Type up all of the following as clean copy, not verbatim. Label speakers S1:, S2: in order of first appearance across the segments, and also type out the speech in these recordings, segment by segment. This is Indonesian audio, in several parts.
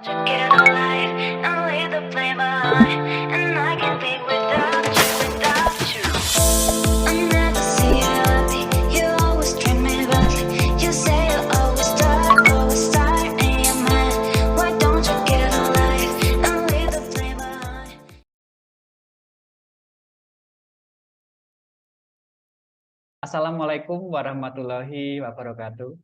S1: Get it alive and leave the blame behind. And I can't be without you, without you. I never see you happy. You always treat me badly. You say you always start, and you're mad. Why don't you get it alive and leave the blame behind?
S2: Assalamualaikum warahmatullahi wabarakatuh.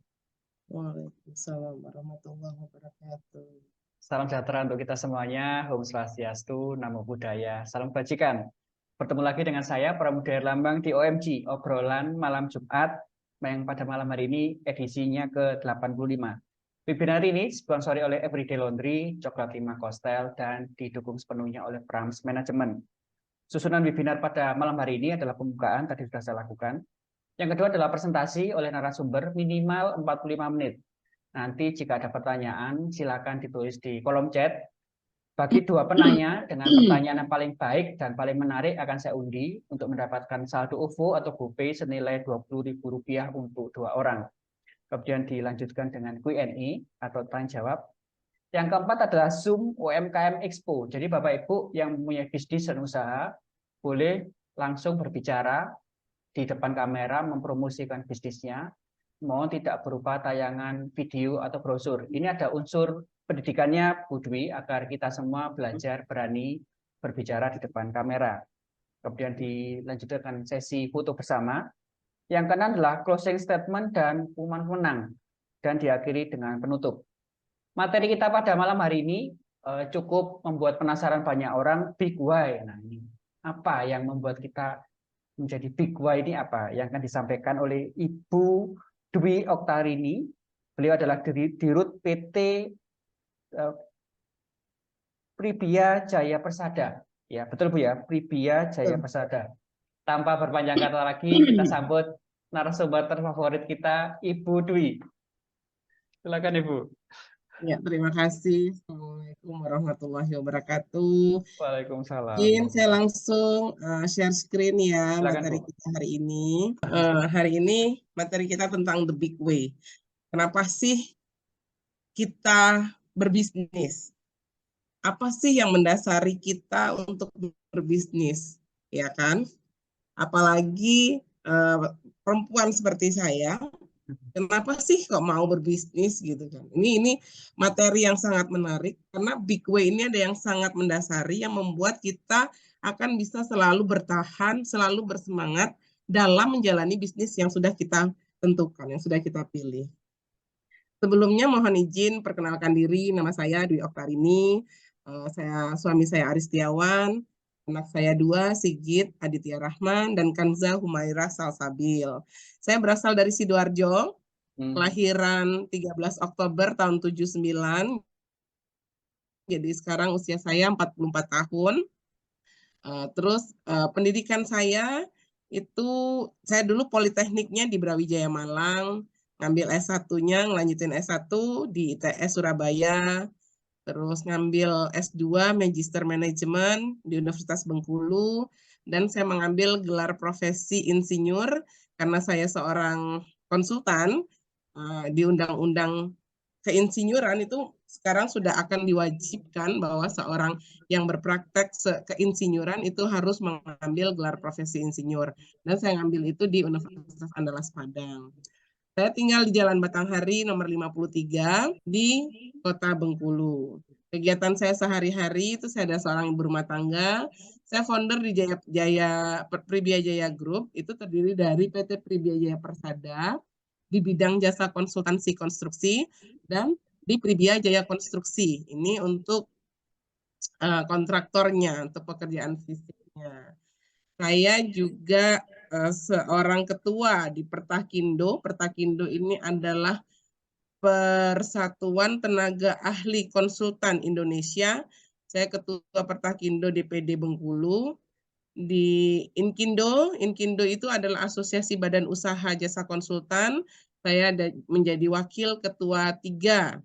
S3: Waalaikumsalam warahmatullahi wabarakatuh.
S2: Salam sejahtera untuk kita semuanya. Om Swastiastu, Namo Buddhaya, salam kebajikan. Bertemu lagi dengan saya, Pramudia Lambang di OMG, obrolan malam Jumat, yang pada malam hari ini edisinya ke-85. Webinar ini disponsori oleh Everyday Laundry, Coklat 5 Kostel, dan didukung sepenuhnya oleh Prams Management. Susunan webinar pada malam hari ini adalah pembukaan, tadi sudah saya lakukan. Yang kedua adalah presentasi oleh narasumber minimal 45 menit. Nanti jika ada pertanyaan, silakan ditulis di kolom chat. Bagi dua penanya dengan pertanyaan yang paling baik dan paling menarik akan saya undi untuk mendapatkan saldo OVO atau GoPay senilai Rp20.000 untuk dua orang. Kemudian dilanjutkan dengan Q&A atau tanya jawab. Yang keempat adalah Zoom UMKM Expo. Jadi Bapak Ibu yang mempunyai bisnis dan usaha boleh langsung berbicara di depan kamera mempromosikan bisnisnya, mohon tidak berupa tayangan video atau brosur. Ini ada unsur pendidikannya Bu Dwi agar kita semua belajar berani berbicara di depan kamera. Kemudian dilanjutkan sesi foto bersama. Yang keenam adalah closing statement dan pengumuman pemenang dan diakhiri dengan penutup. Materi kita pada malam hari ini cukup membuat penasaran banyak orang, big why. Nah, ini apa yang membuat kita menjadi big why ini apa yang akan disampaikan oleh Ibu Dwi Oktarini. Beliau adalah Dirut PT Pribia Jaya Persada. Ya, betul Bu ya, Pribia Jaya Persada. Tanpa berpanjang kata lagi, kita sambut narasumber terfavorit kita, Ibu Dwi. Silakan Ibu.
S3: Ya, terima kasih. Assalamualaikum warahmatullahi wabarakatuh.
S2: Waalaikumsalam.
S3: Mungkin saya langsung share screen ya.
S2: Silakan,
S3: materi
S2: Bu.
S3: kita hari ini. Hari ini materi kita tentang the big way. Kenapa sih kita berbisnis? Apa sih yang mendasari kita untuk berbisnis? Ya kan? Apalagi perempuan seperti saya. Kenapa sih kok mau berbisnis gitu kan? Ini materi yang sangat menarik karena big way ini ada yang sangat mendasari yang membuat kita akan bisa selalu bertahan, selalu bersemangat dalam menjalani bisnis yang sudah kita tentukan, yang sudah kita pilih. Sebelumnya mohon izin perkenalkan diri, nama saya Dwi Oktarini, suami saya Aris Setiawan, anak saya 2, Sigit Aditya Rahman, dan Kanza Humaira Salsabil. Saya berasal dari Sidoarjo, kelahiran 13 Oktober tahun 79. Jadi sekarang usia saya 44 tahun. Terus pendidikan saya itu, saya dulu politekniknya di Brawijaya Malang, ngambil S1-nya, ngelanjutin S1 di ITS Surabaya, terus ngambil S2 Magister Manajemen di Universitas Bengkulu, dan saya mengambil gelar profesi insinyur karena saya seorang konsultan. Di undang-undang keinsinyuran itu sekarang sudah akan diwajibkan bahwa seorang yang berpraktek keinsinyuran itu harus mengambil gelar profesi insinyur. Dan saya ngambil itu di Universitas Andalas Padang. Saya tinggal di Jalan Batanghari nomor 53 di Kota Bengkulu. Kegiatan saya sehari-hari itu saya adalah seorang ibu rumah tangga. Saya founder di Pribia Jaya Group, itu terdiri dari PT Pribia Jaya Persada di bidang jasa konsultansi konstruksi dan di Pribia Jaya Konstruksi. Ini untuk kontraktornya, untuk pekerjaan fisiknya. Saya juga seorang ketua di Pertakindo. Pertakindo ini adalah Persatuan Tenaga Ahli Konsultan Indonesia. Saya ketua Pertakindo DPD Bengkulu. Di Inkindo itu adalah Asosiasi Badan Usaha Jasa Konsultan. Saya menjadi wakil ketua 3.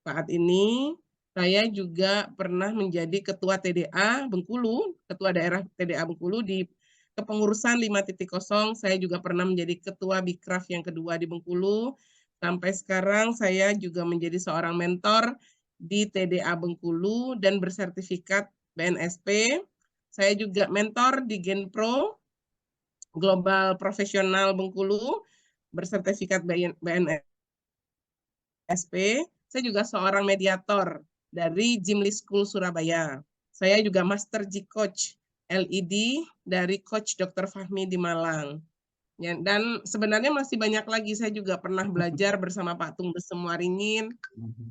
S3: Saat ini saya juga pernah menjadi ketua TDA Bengkulu, ketua daerah TDA Bengkulu di kepengurusan 5.0. Saya juga pernah menjadi ketua Bikraf yang kedua di Bengkulu. Sampai sekarang saya juga menjadi seorang mentor di TDA Bengkulu dan bersertifikat BNSP. Saya juga mentor di Genpro Global Profesional Bengkulu, bersertifikat BNSP. Saya juga seorang mediator dari Jimli School Surabaya. Saya juga Master G-Coach LED dari Coach Dr. Fahmi di Malang. Ya, dan sebenarnya masih banyak lagi. Saya juga pernah belajar bersama Pak Tung Besemuaringin.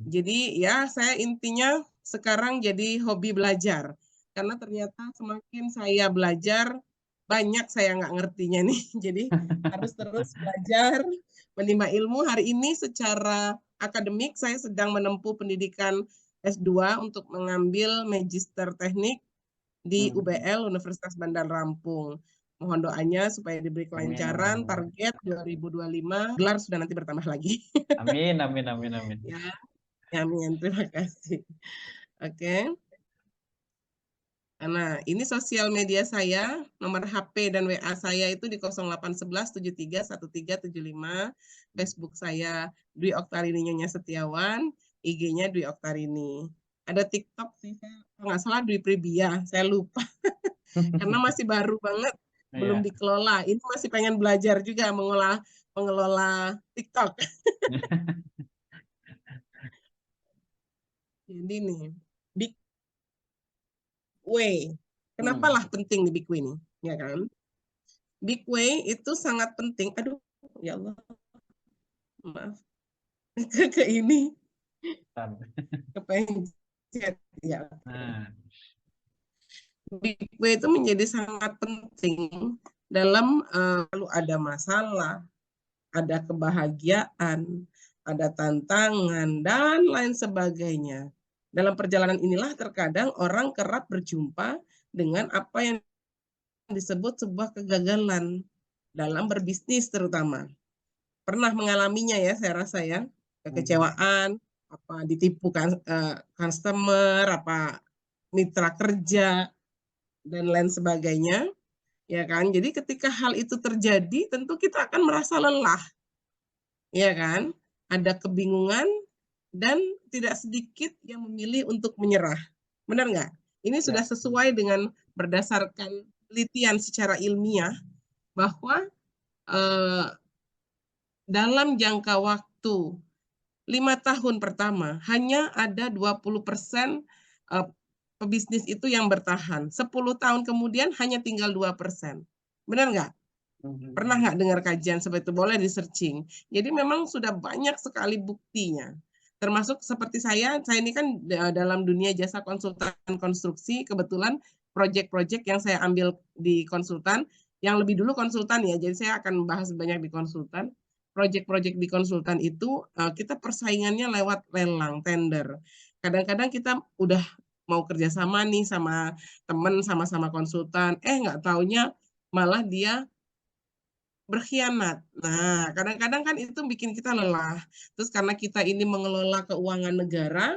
S3: Jadi ya saya intinya sekarang jadi hobi belajar. Karena ternyata semakin saya belajar, banyak saya nggak ngertinya nih. Jadi harus terus belajar, menimba ilmu. Hari ini secara akademik saya sedang menempuh pendidikan S2 untuk mengambil Magister Teknik di UBL, Universitas Bandar Lampung. Mohon doanya supaya diberi kelancaran, target 2025, gelar sudah nanti bertambah lagi.
S2: Amin, amin, amin, amin.
S3: Ya, amin, terima kasih. Oke. Nah, ini sosial media saya, nomor HP dan WA saya itu di 0811 73 1375, Facebook saya Dwi Oktarini Nyonya Setiawan, IG-nya Dwi Oktarini. Ada TikTok sih, saya nggak salah Dwi Pribia, saya lupa. Karena masih baru banget, belum dikelola. Ini masih pengen belajar juga mengelola TikTok. Jadi nih, Big Way. Kenapa lah penting nih Big Way nih? Ya kan? Big Way itu sangat penting. Aduh, ya Allah. Maaf. Ke ini. Kepencet. Ya. Big Way itu menjadi sangat penting dalam kalau ada masalah, ada kebahagiaan, ada tantangan, dan lain sebagainya. Dalam perjalanan inilah terkadang orang kerap berjumpa dengan apa yang disebut sebuah kegagalan dalam berbisnis terutama. Pernah mengalaminya ya, saya rasa ya, kekecewaan, apa ditipu customer, apa mitra kerja, dan lain sebagainya. Ya kan? Jadi ketika hal itu terjadi, tentu kita akan merasa lelah. Ya kan? Ada kebingungan dan tidak sedikit yang memilih untuk menyerah. Benar nggak? Ini sudah sesuai dengan berdasarkan penelitian secara ilmiah bahwa dalam jangka waktu 5 tahun pertama hanya ada 20% pebisnis itu yang bertahan. 10 tahun kemudian hanya tinggal 2%. Benar nggak? Pernah nggak dengar kajian seperti itu? Boleh di-searching. Jadi memang sudah banyak sekali buktinya. Termasuk seperti saya ini kan dalam dunia jasa konsultan konstruksi, kebetulan proyek-proyek yang saya ambil di konsultan, yang lebih dulu konsultan ya, jadi saya akan bahas banyak di konsultan. Proyek-proyek di konsultan itu kita persaingannya lewat lelang, tender. Kadang-kadang kita udah mau kerjasama nih sama teman, sama-sama konsultan, nggak taunya malah dia berkhianat. Nah, kadang-kadang kan itu bikin kita lelah. Terus karena kita ini mengelola keuangan negara,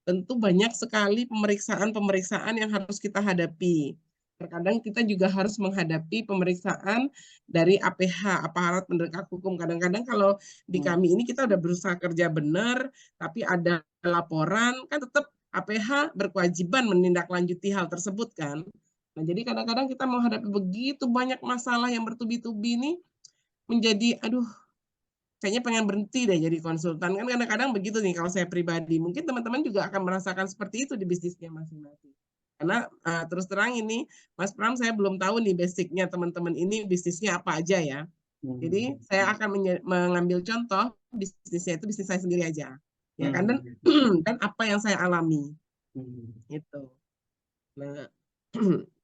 S3: tentu banyak sekali pemeriksaan-pemeriksaan yang harus kita hadapi. Terkadang kita juga harus menghadapi pemeriksaan dari APH, aparat penegak hukum. Kadang-kadang kalau di kami ini kita udah berusaha kerja benar, tapi ada laporan, kan tetap APH berkewajiban menindaklanjuti hal tersebut kan. Nah, jadi kadang-kadang kita menghadapi begitu banyak masalah yang bertubi-tubi nih, menjadi aduh kayaknya pengen berhenti deh jadi konsultan. Kan kadang-kadang begitu nih kalau saya pribadi. Mungkin teman-teman juga akan merasakan seperti itu di bisnisnya masing-masing. Karena terus terang ini Mas Pram, saya belum tahu nih basicnya teman-teman ini bisnisnya apa aja ya. Jadi saya akan mengambil contoh bisnisnya itu bisnis saya sendiri aja. Ya kan, dan apa yang saya alami. Itu. Nah,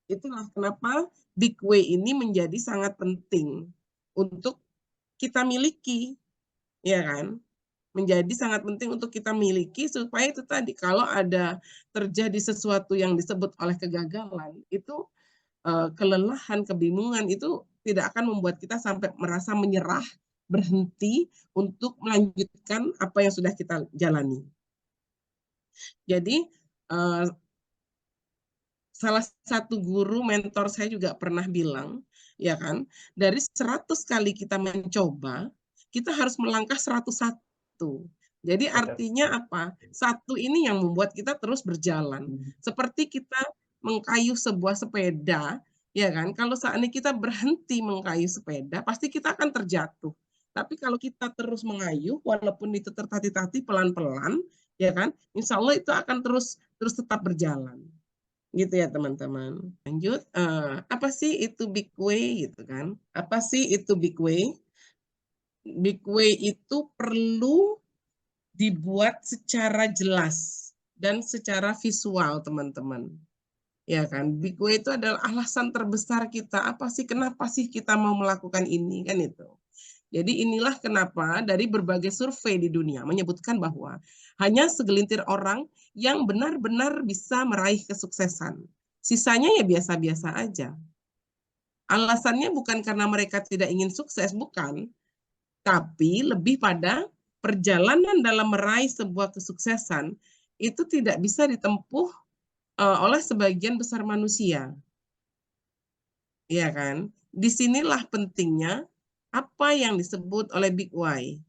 S3: itulah kenapa Big Way ini menjadi sangat penting untuk kita miliki, ya kan? Menjadi sangat penting untuk kita miliki supaya itu tadi kalau ada terjadi sesuatu yang disebut oleh kegagalan, itu kelelahan, kebingungan itu tidak akan membuat kita sampai merasa menyerah, berhenti untuk melanjutkan apa yang sudah kita jalani. Jadi salah satu guru mentor saya juga pernah bilang, ya kan, dari 100 kali kita mencoba, kita harus melangkah 101. Jadi
S2: Betul.
S3: artinya apa? Satu ini yang membuat kita terus berjalan. Seperti kita mengayuh sebuah sepeda, ya kan? Kalau seandainya kita berhenti mengayuh sepeda, pasti kita akan terjatuh. Tapi kalau kita terus mengayuh, walaupun itu tertatih-tatih pelan-pelan, ya kan? Insya Allah itu akan terus tetap berjalan. Gitu ya teman-teman. Lanjut, apa sih itu big way gitu kan? Apa sih itu big way? Big way itu perlu dibuat secara jelas dan secara visual, teman-teman. Ya kan, big way itu adalah alasan terbesar kita. Apa sih, kenapa sih kita mau melakukan ini, kan itu. Jadi inilah kenapa dari berbagai survei di dunia menyebutkan bahwa hanya segelintir orang yang benar-benar bisa meraih kesuksesan. Sisanya ya biasa-biasa aja. Alasannya bukan karena mereka tidak ingin sukses, bukan. Tapi lebih pada perjalanan dalam meraih sebuah kesuksesan itu tidak bisa ditempuh oleh sebagian besar manusia. Iya kan? Disinilah pentingnya apa yang disebut oleh Big Why.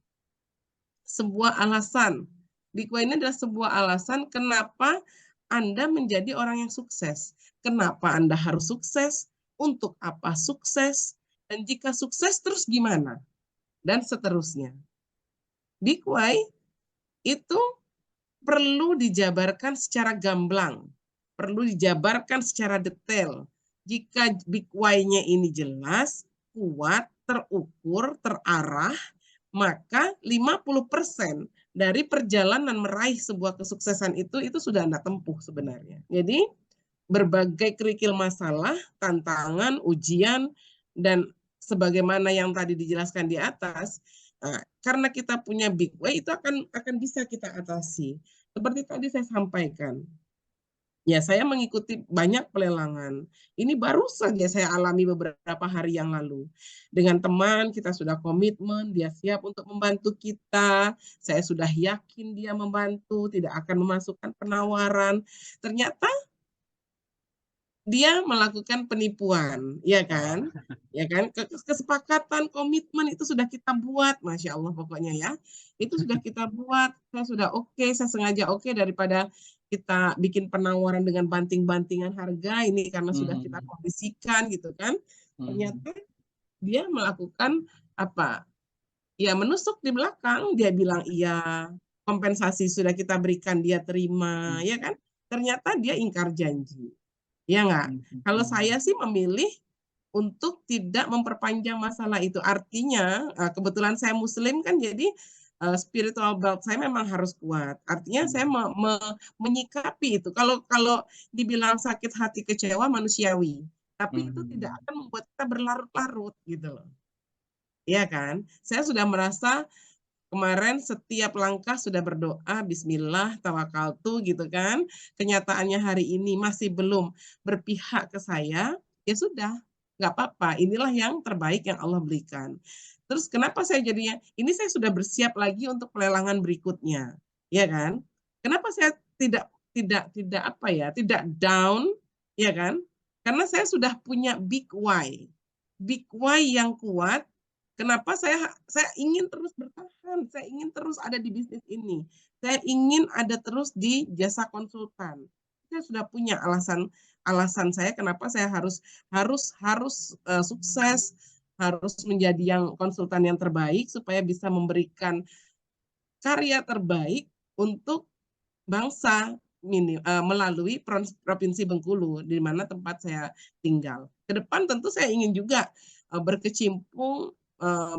S3: Sebuah alasan. Big Why ini adalah sebuah alasan kenapa Anda menjadi orang yang sukses. Kenapa Anda harus sukses? Untuk apa sukses? Dan jika sukses terus gimana? Dan seterusnya. Big Why itu perlu dijabarkan secara gamblang, perlu dijabarkan secara detail. Jika big why-nya ini jelas, kuat, terukur, terarah, maka 50% dari perjalanan meraih sebuah kesuksesan itu sudah Anda tempuh sebenarnya. Jadi berbagai kerikil masalah, tantangan, ujian, dan sebagaimana yang tadi dijelaskan di atas, karena kita punya big way itu akan bisa kita atasi. Seperti tadi saya sampaikan, ya saya mengikuti banyak pelelangan. Ini baru saja saya alami beberapa hari yang lalu. Dengan teman kita sudah komitmen, dia siap untuk membantu kita. Saya sudah yakin dia membantu, tidak akan memasukkan penawaran. Ternyata dia melakukan penipuan, ya kan? Ya kan? Kesepakatan, komitmen itu sudah kita buat, Masya Allah pokoknya ya. Itu sudah kita buat, saya sudah oke, saya sengaja oke daripada kita bikin penawaran dengan banting-bantingan harga ini karena sudah kita kondisikan gitu kan. Ternyata dia melakukan apa? Ya menusuk di belakang, dia bilang iya, kompensasi sudah kita berikan, dia terima, ya kan? Ternyata dia ingkar janji. Ya enggak? Kalau saya sih memilih untuk tidak memperpanjang masalah itu. Artinya, kebetulan saya Muslim kan, jadi spiritual belt saya memang harus kuat. Artinya saya menyikapi itu. Kalau dibilang sakit hati, kecewa, manusiawi. Tapi itu tidak akan membuat kita berlarut-larut gitu loh. Ya kan? Saya sudah merasa kemarin setiap langkah sudah berdoa, bismillah, tawakaltu gitu kan. Kenyataannya hari ini masih belum berpihak ke saya, ya sudah, nggak apa-apa. Inilah yang terbaik yang Allah berikan. Terus kenapa saya jadinya, ini saya sudah bersiap lagi untuk pelelangan berikutnya, ya kan? Kenapa saya tidak down, ya kan? Karena saya sudah punya big why yang kuat. Kenapa saya ingin terus bertahan, saya ingin terus ada di bisnis ini, saya ingin ada terus di jasa konsultan. Saya sudah punya alasan saya kenapa saya harus sukses, harus menjadi yang konsultan yang terbaik supaya bisa memberikan karya terbaik untuk bangsa melalui Provinsi Bengkulu, di mana tempat saya tinggal. Ke depan tentu saya ingin juga berkecimpung,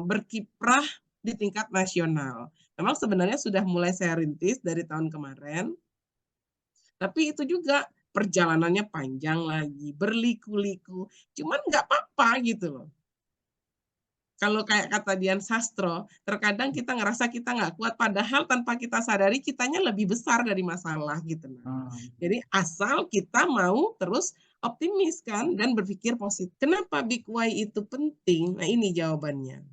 S3: berkiprah di tingkat nasional. Memang sebenarnya sudah mulai saya rintis dari tahun kemarin, tapi itu juga perjalanannya panjang lagi, berliku-liku. Cuman nggak apa-apa gitu loh. Kalau kayak kata Dian Sastro, terkadang kita ngerasa kita nggak kuat, padahal tanpa kita sadari kitanya lebih besar dari masalah gitu. Jadi asal kita mau terus optimis kan dan berpikir positif. Kenapa big why itu penting? Nah ini jawabannya.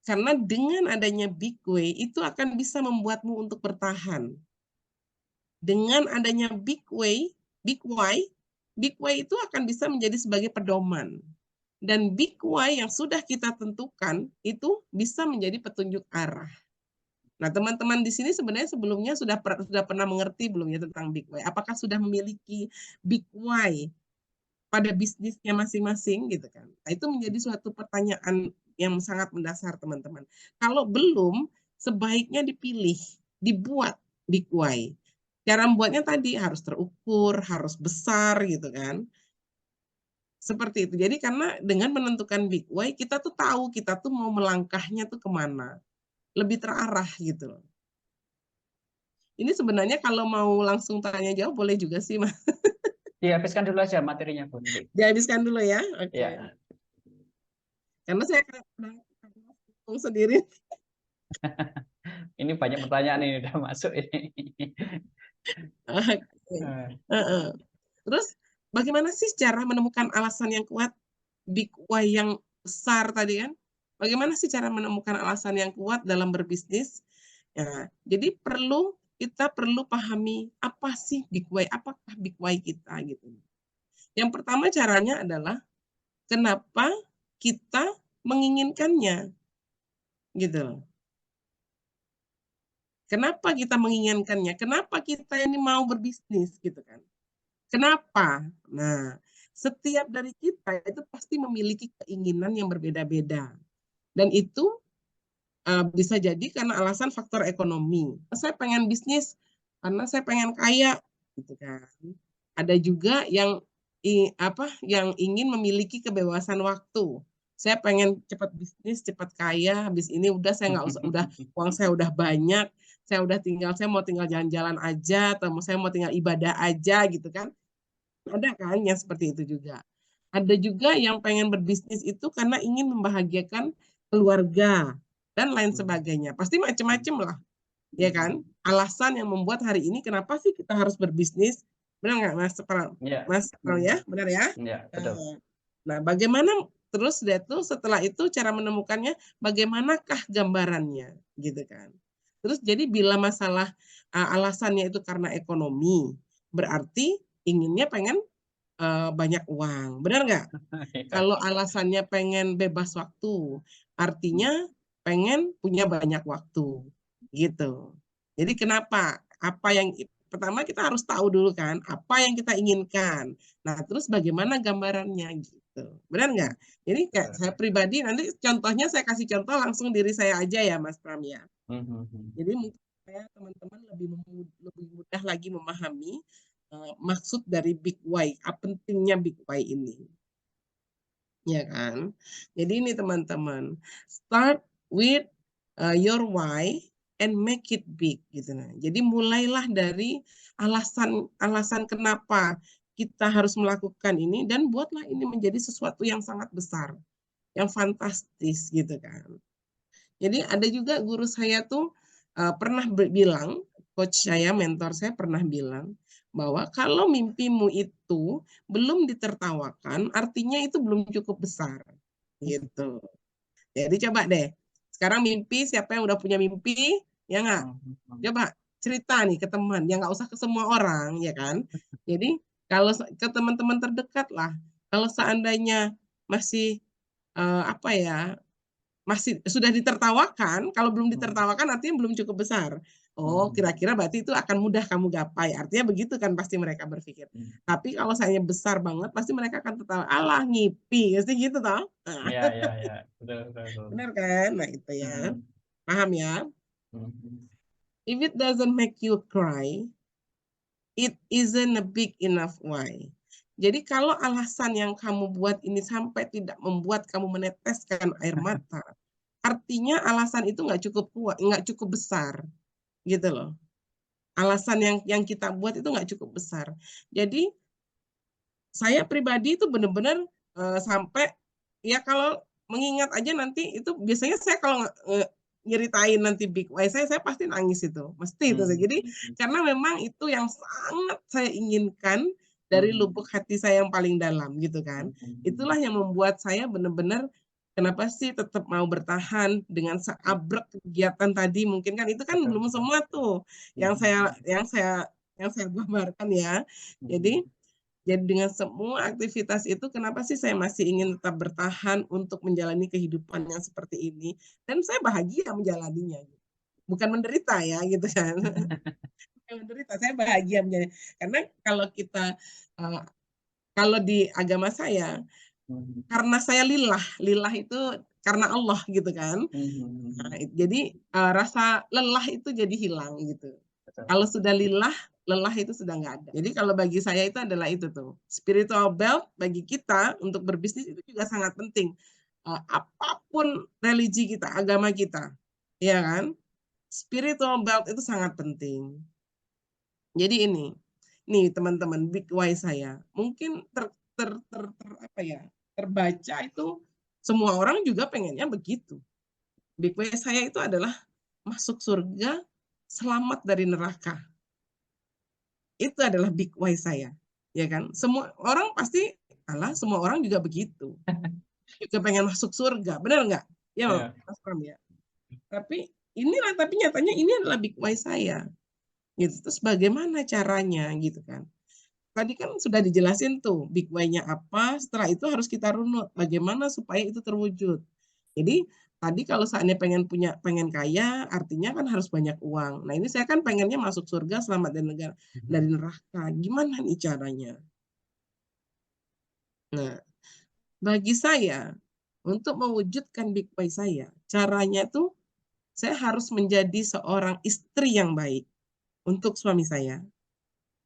S3: Karena dengan adanya big why itu akan bisa membuatmu untuk bertahan. Dengan adanya big why itu akan bisa menjadi sebagai pedoman. Dan big why yang sudah kita tentukan itu bisa menjadi petunjuk arah. Nah, teman-teman di sini sebenarnya sebelumnya sudah pernah mengerti belum ya tentang Big Why? Apakah sudah memiliki Big Why pada bisnisnya masing-masing gitu kan? Nah, itu menjadi suatu pertanyaan yang sangat mendasar, teman-teman. Kalau belum, sebaiknya dibuat Big Why. Cara membuatnya tadi harus terukur, harus besar gitu kan. Seperti itu. Jadi karena dengan menentukan Big Why, kita tuh tahu kita tuh mau melangkahnya tuh kemana. Lebih terarah gitu loh. Ini sebenarnya kalau mau langsung tanya jawab boleh juga sih, Mas.
S2: Dihabiskan dulu aja materinya, Bu. Nanti.
S3: Dihabiskan dulu ya. Oke.
S2: Ya,
S3: Karena saya kadang sendiri.
S2: ini banyak pertanyaan ini udah masuk ini.
S3: Oke.
S2: Eh,
S3: Terus bagaimana sih cara menemukan alasan yang kuat Big Why yang besar tadi kan? Bagaimana sih cara menemukan alasan yang kuat dalam berbisnis? Ya, jadi kita perlu pahami apa sih Big Why, apakah Big Why kita gitu. Yang pertama caranya adalah kenapa kita menginginkannya gitu loh. Kenapa kita menginginkannya? Kenapa kita ini mau berbisnis gitu kan? Kenapa? Nah, setiap dari kita itu pasti memiliki keinginan yang berbeda-beda. Dan itu bisa jadi karena alasan faktor ekonomi. Saya pengen bisnis karena saya pengen kaya gitu kan. Ada juga yang yang ingin memiliki kebebasan waktu. Saya pengen cepat bisnis, cepat kaya, habis ini udah saya nggak usah, udah uang saya udah banyak, saya mau tinggal jalan-jalan aja, atau saya mau tinggal ibadah aja gitu kan. Ada kan yang seperti itu juga. Ada juga yang pengen berbisnis itu karena ingin membahagiakan keluarga dan lain sebagainya. Pasti macam-macam lah, ya kan? Alasan yang membuat hari ini kenapa sih kita harus berbisnis? Benar nggak, Mas Pram?
S2: Ya,
S3: Mas Pram ya, benar ya?
S2: ya, betul.
S3: Nah, bagaimana terus dia tuh setelah itu cara menemukannya, bagaimanakah gambarannya, gitu kan? Terus jadi bila masalah alasannya itu karena ekonomi, berarti inginnya pengen banyak uang, benar nggak? Kalau alasannya pengen bebas waktu, artinya pengen punya banyak waktu, gitu. Jadi kenapa? Pertama kita harus tahu dulu kan, apa yang kita inginkan. Nah, terus bagaimana gambarannya gitu. Benar nggak? Jadi kayak saya pribadi, nanti contohnya saya kasih contoh langsung diri saya aja ya, Mas Pram ya. Jadi mungkin saya teman-teman lebih mudah lagi memahami maksud dari Big Why, pentingnya Big Why ini. Ya kan? Jadi ini teman-teman, start with your why and make it big gitu nah. Jadi mulailah dari alasan kenapa kita harus melakukan ini dan buatlah ini menjadi sesuatu yang sangat besar, yang fantastis gitu kan. Jadi ada juga guru saya tuh pernah bilang, coach saya, mentor saya pernah bilang bahwa kalau mimpimu itu belum ditertawakan, artinya itu belum cukup besar. Gitu. Jadi coba deh, sekarang mimpi, siapa yang udah punya mimpi, ya nggak? Coba cerita nih ke teman, ya nggak usah ke semua orang, ya kan? Jadi kalau ke teman-teman terdekat lah, kalau seandainya masih apa ya, masih sudah ditertawakan, kalau belum ditertawakan artinya belum cukup besar. Oh, kira-kira berarti itu akan mudah kamu gapai. Artinya begitu kan pasti mereka berpikir. Tapi kalau saya besar banget, pasti mereka akan tertawa. Alah, ngipi. Pasti gitu toh.
S2: Ya, betul, betul.
S3: Benar kan? Nah, itu ya. Paham ya? If it doesn't make you cry, it isn't a big enough why. Jadi kalau alasan yang kamu buat ini sampai tidak membuat kamu meneteskan air mata, artinya alasan itu nggak cukup kuat, nggak cukup besar, gitu loh. Alasan yang kita buat itu nggak cukup besar. Jadi saya pribadi itu benar-benar sampai ya kalau mengingat aja nanti itu biasanya saya kalau nyeritain nanti Big Why saya pasti nangis itu, mesti itu. Jadi karena memang itu yang sangat saya inginkan dari lubuk hati saya yang paling dalam gitu kan. Itulah yang membuat saya benar-benar kenapa sih tetap mau bertahan dengan seabrek kegiatan tadi, mungkin kan itu kan belum semua tuh yang saya gambarkan ya. Jadi dengan semua aktivitas itu kenapa sih saya masih ingin tetap bertahan untuk menjalani kehidupan yang seperti ini dan saya bahagia menjalaninya. bukan menderita ya gitu kan. Bukan menderita, saya bahagia menjadi. Karena kalau kita kalau di agama saya, karena saya lillah itu karena Allah gitu kan. Nah, jadi rasa lelah itu jadi hilang gitu.
S2: Betul.
S3: Kalau sudah lillah, lelah itu sudah nggak ada. Jadi kalau bagi saya itu adalah itu tuh. Spiritual belt bagi kita untuk berbisnis itu juga sangat penting. Apapun religi kita, agama kita, ya kan? Spiritual belt itu sangat penting. Jadi ini, nih teman-teman, big why saya mungkin terbaca itu semua orang juga pengennya begitu. Big why saya itu adalah masuk surga, selamat dari neraka. Itu adalah big why saya, ya kan? Semua orang pasti, semua orang juga begitu. Juga pengen masuk surga, benar nggak? Ya, Mas Pram ya. Tapi nyatanya ini adalah big why saya. Gitu. Terus bagaimana caranya gitu kan? Tadi kan sudah dijelasin tuh big why-nya apa, setelah itu harus kita runut bagaimana supaya itu terwujud. Jadi tadi kalau saatnya pengen kaya, artinya kan harus banyak uang. Nah ini saya kan pengennya masuk surga, selamat dari neraka. Gimana nih caranya? Nah, bagi saya untuk mewujudkan big why saya, caranya tuh saya harus menjadi seorang istri yang baik untuk suami saya.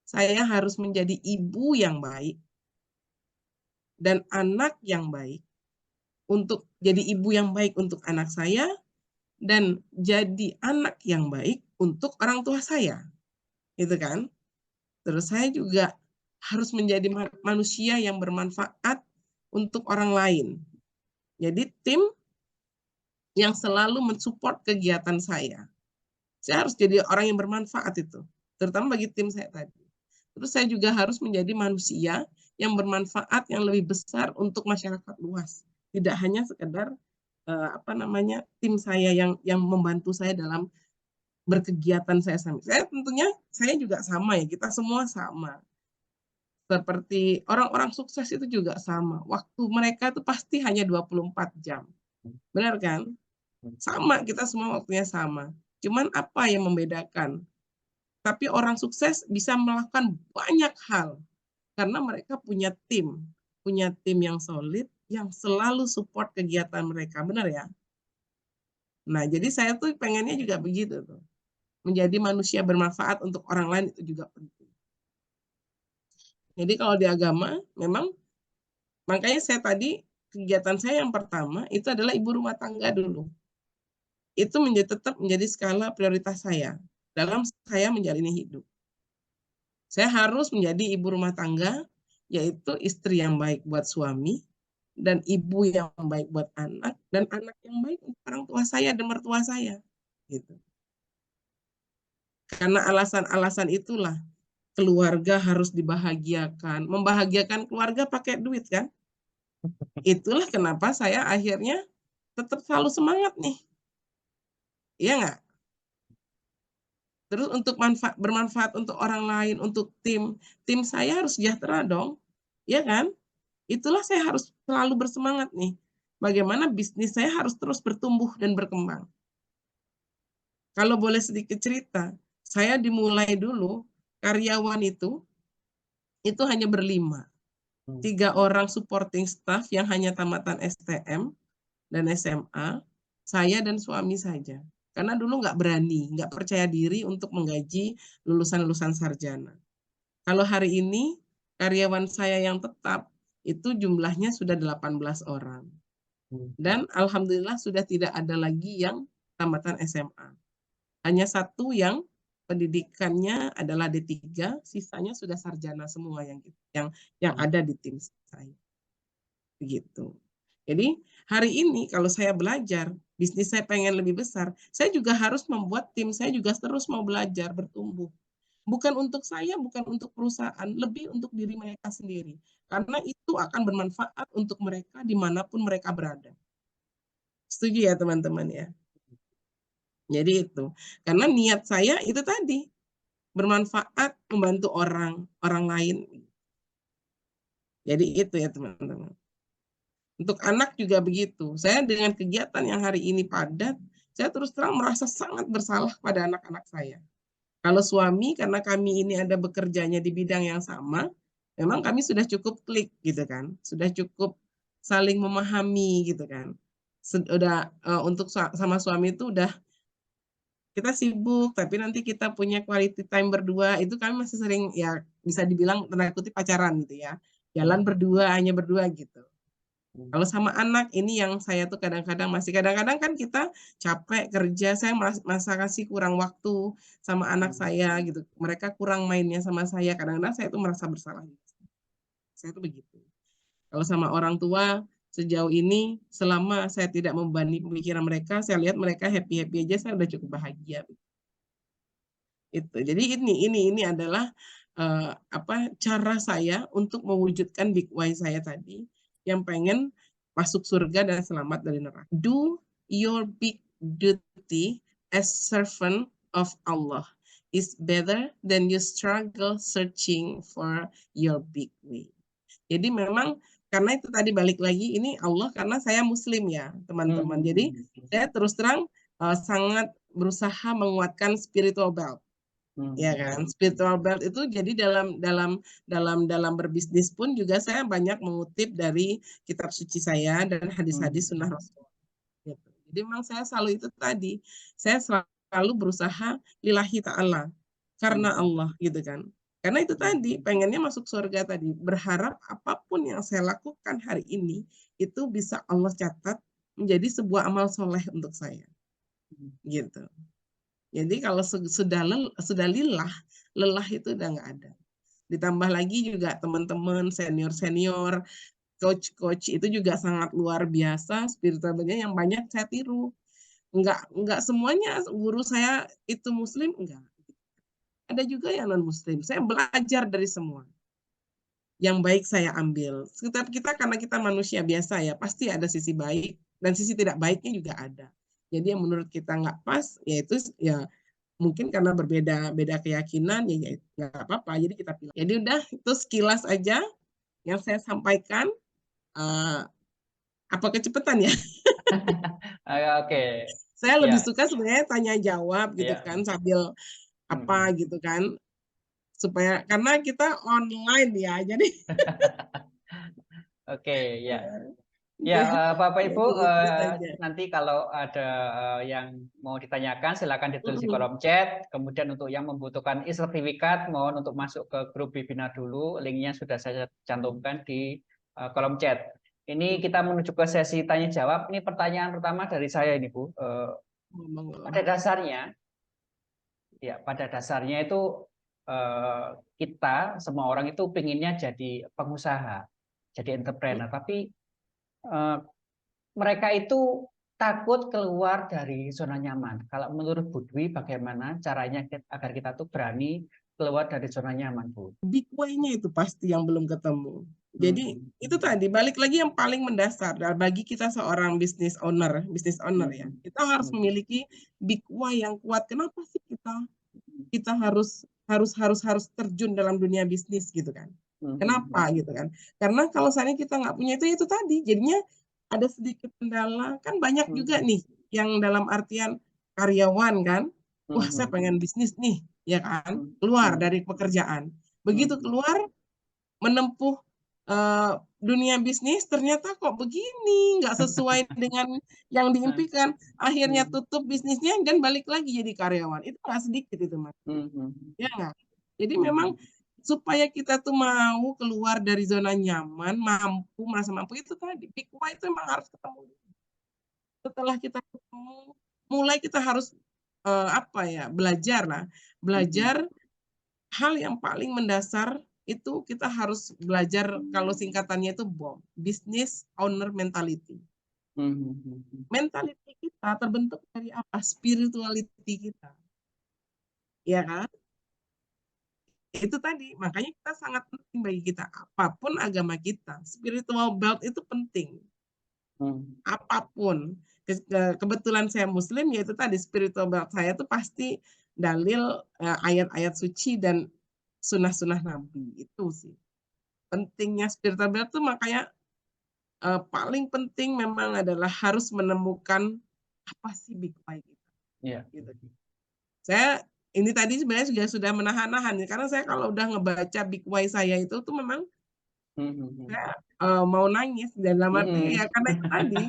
S3: Saya harus menjadi ibu yang baik dan anak yang baik. Untuk jadi ibu yang baik untuk anak saya dan jadi anak yang baik untuk orang tua saya. Gitu kan? Terus saya juga harus menjadi manusia yang bermanfaat untuk orang lain. Jadi tim yang selalu mensupport kegiatan saya. Saya harus jadi orang yang bermanfaat itu, terutama bagi tim saya tadi. Terus saya juga harus menjadi manusia yang bermanfaat yang lebih besar untuk masyarakat luas. Tidak hanya sekedar tim saya yang membantu saya dalam berkegiatan saya sendiri. Tentunya saya juga sama ya, kita semua sama. Seperti orang-orang sukses itu juga sama. Waktu mereka itu pasti hanya 24 jam. Benar kan? Sama, kita semua waktunya sama. Cuman apa yang membedakan? Tapi orang sukses bisa melakukan banyak hal karena mereka punya tim yang solid yang selalu support kegiatan mereka, benar ya? Nah, jadi saya tuh pengennya juga begitu tuh. Menjadi manusia bermanfaat untuk orang lain itu juga penting. Jadi kalau di agama memang makanya saya tadi kegiatan saya yang pertama itu adalah ibu rumah tangga dulu. Itu tetap menjadi skala prioritas saya dalam saya menjalani hidup. Saya harus menjadi ibu rumah tangga, yaitu istri yang baik buat suami, dan ibu yang baik buat anak, dan anak yang baik untuk orang tua saya dan mertua saya. Gitu. Karena alasan-alasan itulah keluarga harus dibahagiakan. Membahagiakan keluarga pakai duit kan? Itulah kenapa saya akhirnya tetap selalu semangat nih. Iya nggak? Terus untuk bermanfaat untuk orang lain, untuk tim saya harus sejahtera dong. Iya kan? Itulah saya harus selalu bersemangat nih. Bagaimana bisnis saya harus terus bertumbuh dan berkembang. Kalau boleh sedikit cerita, saya dimulai dulu, karyawan itu hanya berlima. 3 orang supporting staff yang hanya tamatan STM dan SMA, saya dan suami saja. Karena dulu nggak berani, nggak percaya diri untuk menggaji lulusan-lulusan sarjana. Kalau hari ini, karyawan saya yang tetap, itu jumlahnya sudah 18 orang. Dan alhamdulillah sudah tidak ada lagi yang tamatan SMA. Hanya satu yang pendidikannya adalah D3, sisanya sudah sarjana semua yang ada di tim saya. Begitu. Jadi hari ini kalau saya belajar, bisnis saya pengen lebih besar, saya juga harus membuat tim saya juga terus mau belajar, bertumbuh. Bukan untuk saya, bukan untuk perusahaan, lebih untuk diri mereka sendiri. Karena itu akan bermanfaat untuk mereka dimanapun mereka berada. Setuju ya teman-teman ya? Jadi itu. Karena niat saya itu tadi, bermanfaat, membantu orang lain. Jadi itu ya teman-teman. Untuk anak juga begitu. Saya dengan kegiatan yang hari ini padat, saya terus terang merasa sangat bersalah pada anak-anak saya. Kalau suami, karena kami ini ada bekerjanya di bidang yang sama, memang kami sudah cukup klik gitu kan, sudah cukup saling memahami gitu kan. Untuk sama suami itu udah kita sibuk, tapi nanti kita punya quality time berdua, itu kami masih sering ya bisa dibilang tanda kutip pacaran gitu ya. Jalan berdua, hanya berdua gitu. Kalau sama anak ini yang saya tuh kadang-kadang kan kita capek kerja, saya merasa kasih kurang waktu sama anak saya gitu. Mereka kurang mainnya sama saya. Kadang-kadang saya tuh merasa bersalah. Saya tuh begitu. Kalau sama orang tua sejauh ini selama saya tidak membebani pemikiran mereka, saya lihat mereka happy-happy aja, saya udah cukup bahagia. Itu. Jadi ini adalah cara saya untuk mewujudkan big why saya tadi yang pengen masuk surga dan selamat dari neraka. Do your big duty as servant of Allah is better than you struggle searching for your big way. Jadi memang karena itu tadi balik lagi ini Allah karena saya Muslim ya teman-teman. Jadi saya terus terang sangat berusaha menguatkan spiritual belt. Ya kan, spiritual belt itu jadi dalam berbisnis pun juga saya banyak mengutip dari kitab suci saya dan hadis-hadis sunnah Rasul. Gitu. Jadi memang saya selalu itu tadi, saya selalu berusaha lillahi ta'ala, karena Allah gitu kan. Karena itu tadi, pengennya masuk surga tadi, berharap apapun yang saya lakukan hari ini, itu bisa Allah catat menjadi sebuah amal soleh untuk saya. Gitu. Jadi kalau sudah lelah itu udah nggak ada. Ditambah lagi juga teman-teman senior-senior, coach-coach itu juga sangat luar biasa spiritualnya yang banyak saya tiru. Enggak semuanya guru saya itu muslim, enggak. Ada juga yang non muslim. Saya belajar dari semua. Yang baik saya ambil. Setiap kita karena kita manusia biasa ya, pasti ada sisi baik dan sisi tidak baiknya juga ada. Jadi yang menurut kita nggak pas, yaitu ya mungkin karena beda keyakinan ya nggak apa-apa. Jadi kita pilih. Jadi udah itu sekilas aja yang saya sampaikan. Apa kecepatan ya?
S2: Oke.
S3: Saya lebih
S2: Ya,
S3: suka sebenarnya tanya jawab gitu
S2: ya.
S3: kan sambil apa gitu kan supaya karena kita online ya jadi
S2: Oke, ya. Ya,
S3: ya,
S2: Bapak Ibu,
S3: jadi itu saja.
S2: nanti kalau ada yang mau ditanyakan, silakan ditulis di kolom chat. Kemudian untuk yang membutuhkan e-sertifikat, mohon untuk masuk ke grup webinar dulu. Linknya sudah saya cantumkan di kolom chat. Ini kita menuju ke sesi tanya jawab. Ini pertanyaan pertama dari saya ini, Bu. Pada dasarnya, pada dasarnya itu kita semua orang itu pinginnya jadi pengusaha, jadi entrepreneur. Tapi mereka itu takut keluar dari zona nyaman. Kalau menurut Bu Dwi, bagaimana caranya agar kita tuh berani keluar dari zona nyaman, Bu?
S3: Big way-nya itu pasti yang belum ketemu. Jadi itu tadi balik lagi yang paling mendasar bagi kita seorang business owner ya. Kita harus memiliki big why yang kuat. Kenapa sih kita harus terjun dalam dunia bisnis gitu kan? Kenapa gitu kan? Karena kalau misalnya kita nggak punya itu tadi, jadinya ada sedikit kendala. Kan banyak juga nih yang dalam artian karyawan kan, wah saya pengen bisnis nih, ya kan? Keluar dari pekerjaan. Begitu keluar menempuh dunia bisnis ternyata kok begini, nggak sesuai dengan yang diimpikan. Akhirnya tutup bisnisnya dan balik lagi jadi karyawan. Itu nggak sedikit itu, Mas. Ya nggak? Jadi memang supaya kita tuh mau keluar dari zona nyaman, merasa mampu itu tadi. Big why itu memang harus ketemu. Setelah kita ketemu, mulai kita harus belajar hal yang paling mendasar itu kita harus belajar kalau singkatannya itu BOM, Business Owner Mentality. Mentality kita terbentuk dari apa? Spirituality kita. Ya kan? Itu tadi, makanya kita sangat penting bagi kita, apapun agama kita, spiritual belt itu penting. Apapun. Kebetulan saya Muslim, yaitu tadi spiritual belt saya itu pasti dalil ayat-ayat suci dan sunnah-sunnah Nabi. Itu sih. Pentingnya spiritual belt itu makanya paling penting memang adalah harus menemukan apa sih big why kita?
S2: Iya.
S3: Gitu. Saya ini tadi sebenarnya juga sudah menahan-nahan ya, karena saya kalau udah ngebaca big why saya itu tuh memang saya mau nangis dalam arti ya karena itu tadi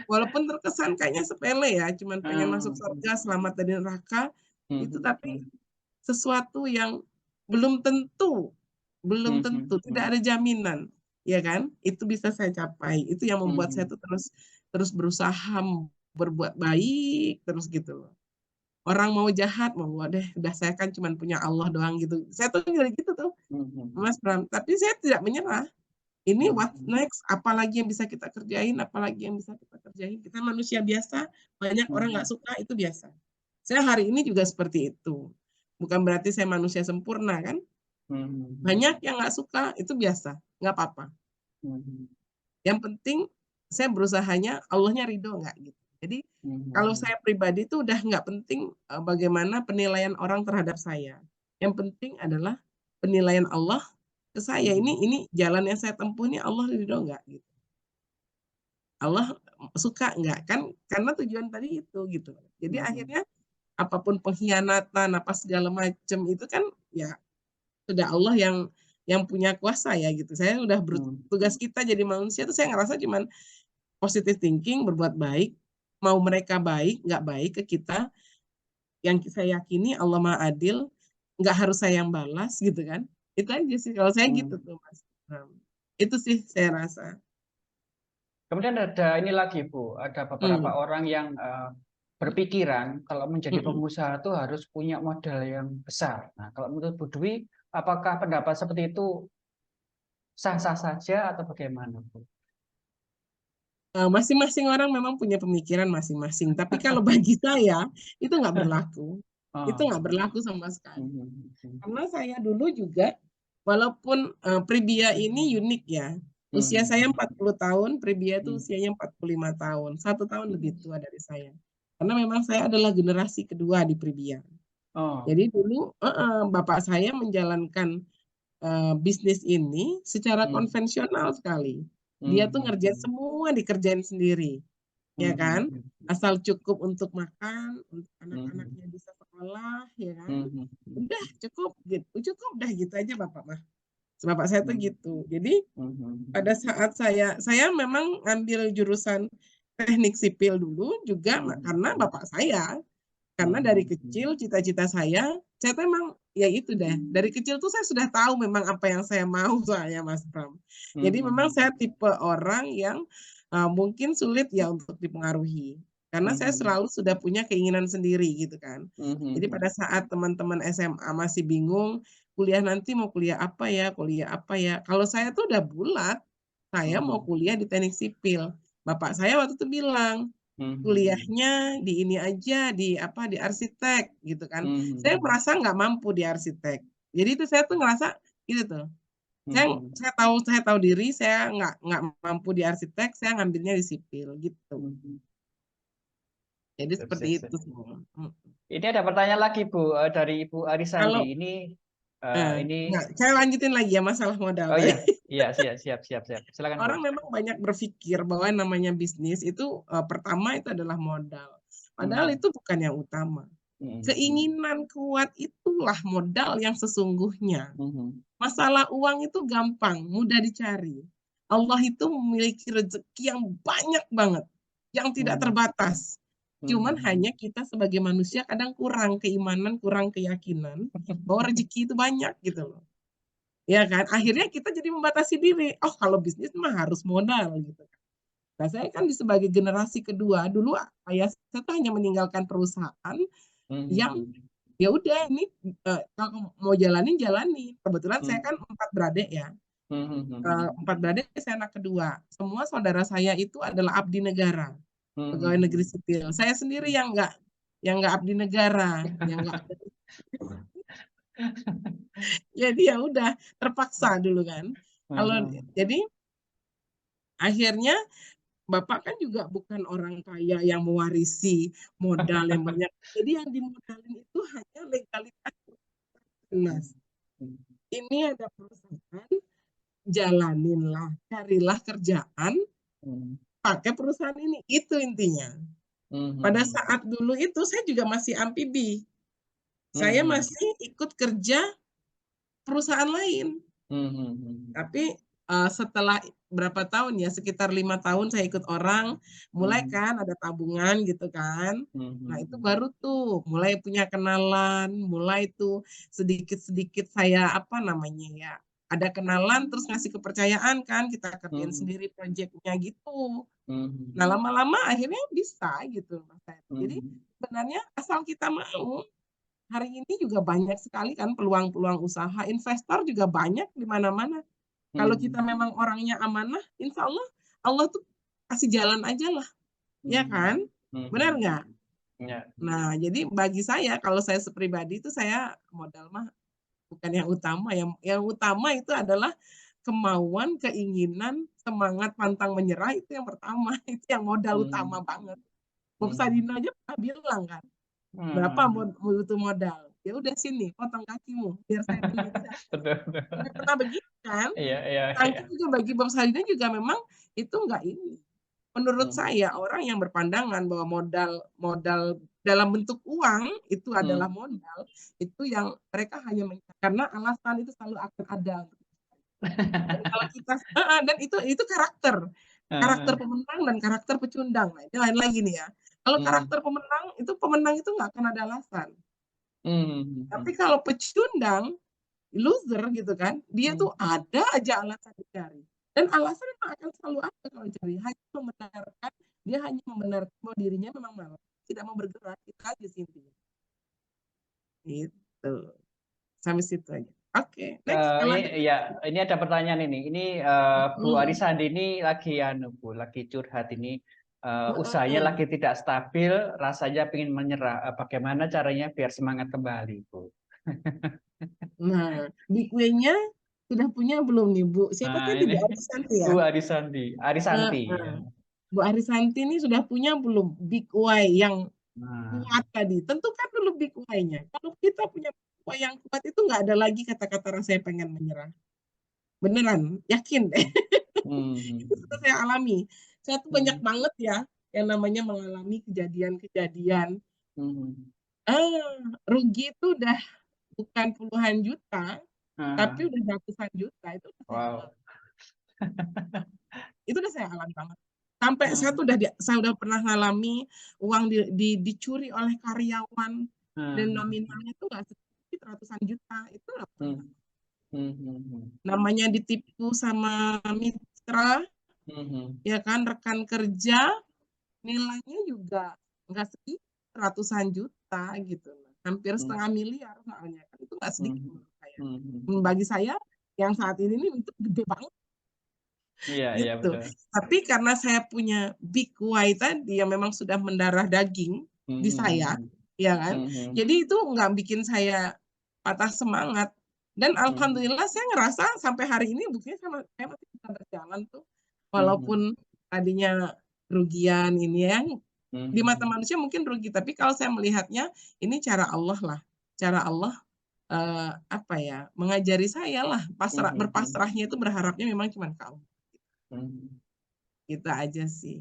S3: walaupun terkesan kayaknya sepele ya, cuman pengen masuk surga, selamat dari neraka, itu tapi sesuatu yang belum tentu tidak ada jaminan, ya kan? Itu bisa saya capai. Itu yang membuat saya tuh terus berusaha berbuat baik terus gitu loh. Orang mau jahat, mau deh, udah saya kan cuma punya Allah doang gitu. Saya tuh dari gitu tuh, Mas Bram. Tapi saya tidak menyerah. Ini what next? Apalagi yang bisa kita kerjain? Apalagi yang bisa kita kerjain? Kita manusia biasa, banyak orang nggak suka, itu biasa. Saya hari ini juga seperti itu. Bukan berarti saya manusia sempurna kan? Banyak yang nggak suka, itu biasa, nggak apa-apa. Yang penting saya berusahanya Allahnya ridho nggak gitu. Jadi kalau saya pribadi itu udah nggak penting bagaimana penilaian orang terhadap saya. Yang penting adalah penilaian Allah ke saya. Ini jalan yang saya tempuh ini Allah ridho nggak gitu. Allah suka nggak kan? Karena tujuan tadi itu gitu. Jadi akhirnya apapun pengkhianatan apa segala macam itu kan ya sudah Allah yang punya kuasa ya gitu. Saya udah tugas kita jadi manusia tuh saya ngerasa cuman positive thinking, berbuat baik, mau mereka baik, nggak baik ke kita, yang saya yakini Allah Maha Adil, nggak harus saya yang balas gitu kan. Itu aja sih kalau saya gitu tuh Mas. Itu sih saya rasa.
S2: Kemudian ada ini lagi Bu, ada beberapa orang yang berpikiran kalau menjadi pengusaha itu harus punya modal yang besar. Nah, kalau menurut Bu Dwi, apakah pendapat seperti itu sah-sah saja atau bagaimana Bu?
S3: Masing-masing orang memang punya pemikiran masing-masing. Tapi kalau bagi saya itu nggak berlaku. Itu nggak berlaku sama sekali. Karena saya dulu juga, walaupun Pribia ini unik ya. Usia saya 40 tahun, Pribia itu usianya 45 tahun. 1 tahun lebih tua dari saya. Karena memang saya adalah generasi kedua di Pribia. Jadi dulu bapak saya menjalankan bisnis ini secara konvensional sekali. Dia tuh ngerjain semua dikerjain sendiri, ya kan? Asal cukup untuk makan, untuk anak-anaknya bisa sekolah, ya kan? Udah cukup gitu, cukup dah gitu aja bapak mah. Bapak saya tuh gitu. Jadi pada saat saya memang ngambil jurusan teknik sipil dulu juga karena bapak saya. Karena dari kecil cita-cita saya tuh emang ya itu deh. Dari kecil tuh saya sudah tahu memang apa yang saya mau soalnya Mas Pram. Jadi memang saya tipe orang yang mungkin sulit ya untuk dipengaruhi. Karena saya selalu sudah punya keinginan sendiri gitu kan. Jadi pada saat teman-teman SMA masih bingung, kuliah nanti mau kuliah apa ya, Kalau saya tuh udah bulat, saya mau kuliah di teknik sipil. Bapak saya waktu itu bilang, kuliahnya di ini aja, di arsitek gitu kan. Saya merasa nggak mampu di arsitek. Jadi itu saya tuh ngerasa gitu tuh. Saya tahu diri saya nggak mampu di arsitek, saya ngambilnya di sipil gitu. Jadi seperti itu semua.
S2: Ini ada pertanyaan lagi Bu dari Ibu Arisandi.
S3: Saya lanjutin lagi ya masalah modal.
S2: Oh iya, siap. Silakan
S3: Orang
S2: Bu.
S3: memang banyak berpikir bahwa namanya bisnis itu pertama itu adalah modal. Padahal itu bukan yang utama. Keinginan kuat itulah modal yang sesungguhnya. Masalah uang itu gampang, mudah dicari. Allah itu memiliki rezeki yang banyak banget, yang tidak terbatas. Cuman hanya kita sebagai manusia kadang kurang keimanan, kurang keyakinan bahwa rezeki itu banyak gitu loh. Ya kan? Akhirnya kita jadi membatasi diri. Oh, kalau bisnis mah harus modal gitu. Nah, saya kan sebagai generasi kedua, dulu ayah saya tuh hanya meninggalkan perusahaan yang ya udah ini kalau mau jalanin. Kebetulan saya kan 4 beradik ya. 4 beradik, saya anak kedua. Semua saudara saya itu adalah abdi negara, pegawai negeri sipil. Saya sendiri yang nggak abdi negara, yang nggak. Jadi ya udah terpaksa dulu kan. Jadi akhirnya Bapak kan juga bukan orang kaya yang mewarisi modal yang banyak. Jadi yang dimodalin itu hanya legalitas, Mas. Ini ada perusahaan, jalaninlah, carilah kerjaan, pakai perusahaan ini. Itu intinya. Pada saat dulu itu saya juga masih amfibi. Saya masih ikut kerja perusahaan lain. Tapi setelah berapa tahun ya, sekitar 5 tahun saya ikut orang, mulai kan ada tabungan gitu kan. Nah itu baru tuh mulai punya kenalan, mulai tuh sedikit-sedikit saya apa namanya ya, ada kenalan terus ngasih kepercayaan kan, kita kerjain sendiri proyeknya gitu. Nah lama-lama akhirnya bisa gitu Mas Said. Jadi sebenarnya asal kita mau, hari ini juga banyak sekali kan peluang-peluang usaha, investor juga banyak di mana-mana. Kalau kita memang orangnya amanah, insya Allah, Allah tuh kasih jalan aja lah, ya kan? Benar nggak?
S2: Ya.
S3: Nah, jadi bagi saya, kalau saya sepribadi itu saya modal mah bukan yang utama. Yang utama itu adalah kemauan, keinginan, semangat, pantang menyerah itu yang pertama. Itu yang modal utama banget. Bob Sadino aja pernah bilang kan, berapa butuh modal? Ya udah sini, potong kakimu, biar saya tunjukin.
S2: Betul.
S3: Udah pernah begitu kan?
S2: Iya.
S3: Nah, itu juga bagi Bob Sadino juga memang itu enggak ini. Menurut saya orang yang berpandangan bahwa modal dalam bentuk uang itu adalah modal, itu yang mereka hanya karena alasan itu selalu akan ada. Dan kalau kita dan itu karakter pemenang dan karakter pecundang. Nah, ini lain lagi nih ya. Kalau karakter pemenang itu nggak akan ada alasan. Tapi kalau pecundang, loser gitu kan, dia tuh ada aja alasan dicari. Dan alasan memang akan selalu ada kalau cari. Dia hanya membenarkan bahwa dirinya memang malas, tidak mau bergerak, itu aja sih intinya. Gitu. Sampai situ aja. Oke, next.
S2: Ini ada pertanyaan ini. Ini Bu Arisandi ini lagi lagi curhat ini. Usahanya lagi tidak stabil, rasanya ingin menyerah. Bagaimana caranya biar semangat kembali, Bu?
S3: Nah, big way-nya sudah punya belum nih, Bu? Siapa tadi, Bu Arisanti ya?
S2: Bu Arisanti.
S3: Bu Arisanti ini sudah punya belum big way yang kuat tadi? Tentukan dulu big way-nya. Kalau kita punya big way yang kuat itu nggak ada lagi kata-kata rasanya pengen menyerah. Beneran, yakin deh. Itu sudah saya alami. Saya tuh banyak banget ya yang namanya mengalami kejadian-kejadian. Rugi itu udah bukan puluhan juta, tapi udah ratusan juta. Itu udah saya alami banget. Sampai saya udah pernah ngalami uang dicuri oleh karyawan dan nominalnya itu nggak sedikit, ratusan juta. Itu namanya ditipu sama mitra, ya kan, rekan kerja, nilainya juga nggak sedikit, ratusan juta gitu, hampir setengah miliar soalnya kan, itu nggak sedikit menurut saya. Bagi saya yang saat ini itu gede banget.
S2: Iya,
S3: gitu.
S2: betul.
S3: Tapi karena saya punya big why tadi yang memang sudah mendarah daging di saya, ya kan. Jadi itu nggak bikin saya patah semangat. Dan alhamdulillah saya ngerasa sampai hari ini buktinya saya masih bisa berjalan tuh. Walaupun tadinya rugian ini yang di mata manusia mungkin rugi, tapi kalau saya melihatnya ini cara Allah lah. Cara Allah apa ya, mengajari saya lah berpasrahnya itu berharapnya memang cuma ke Allah. Gitu aja sih.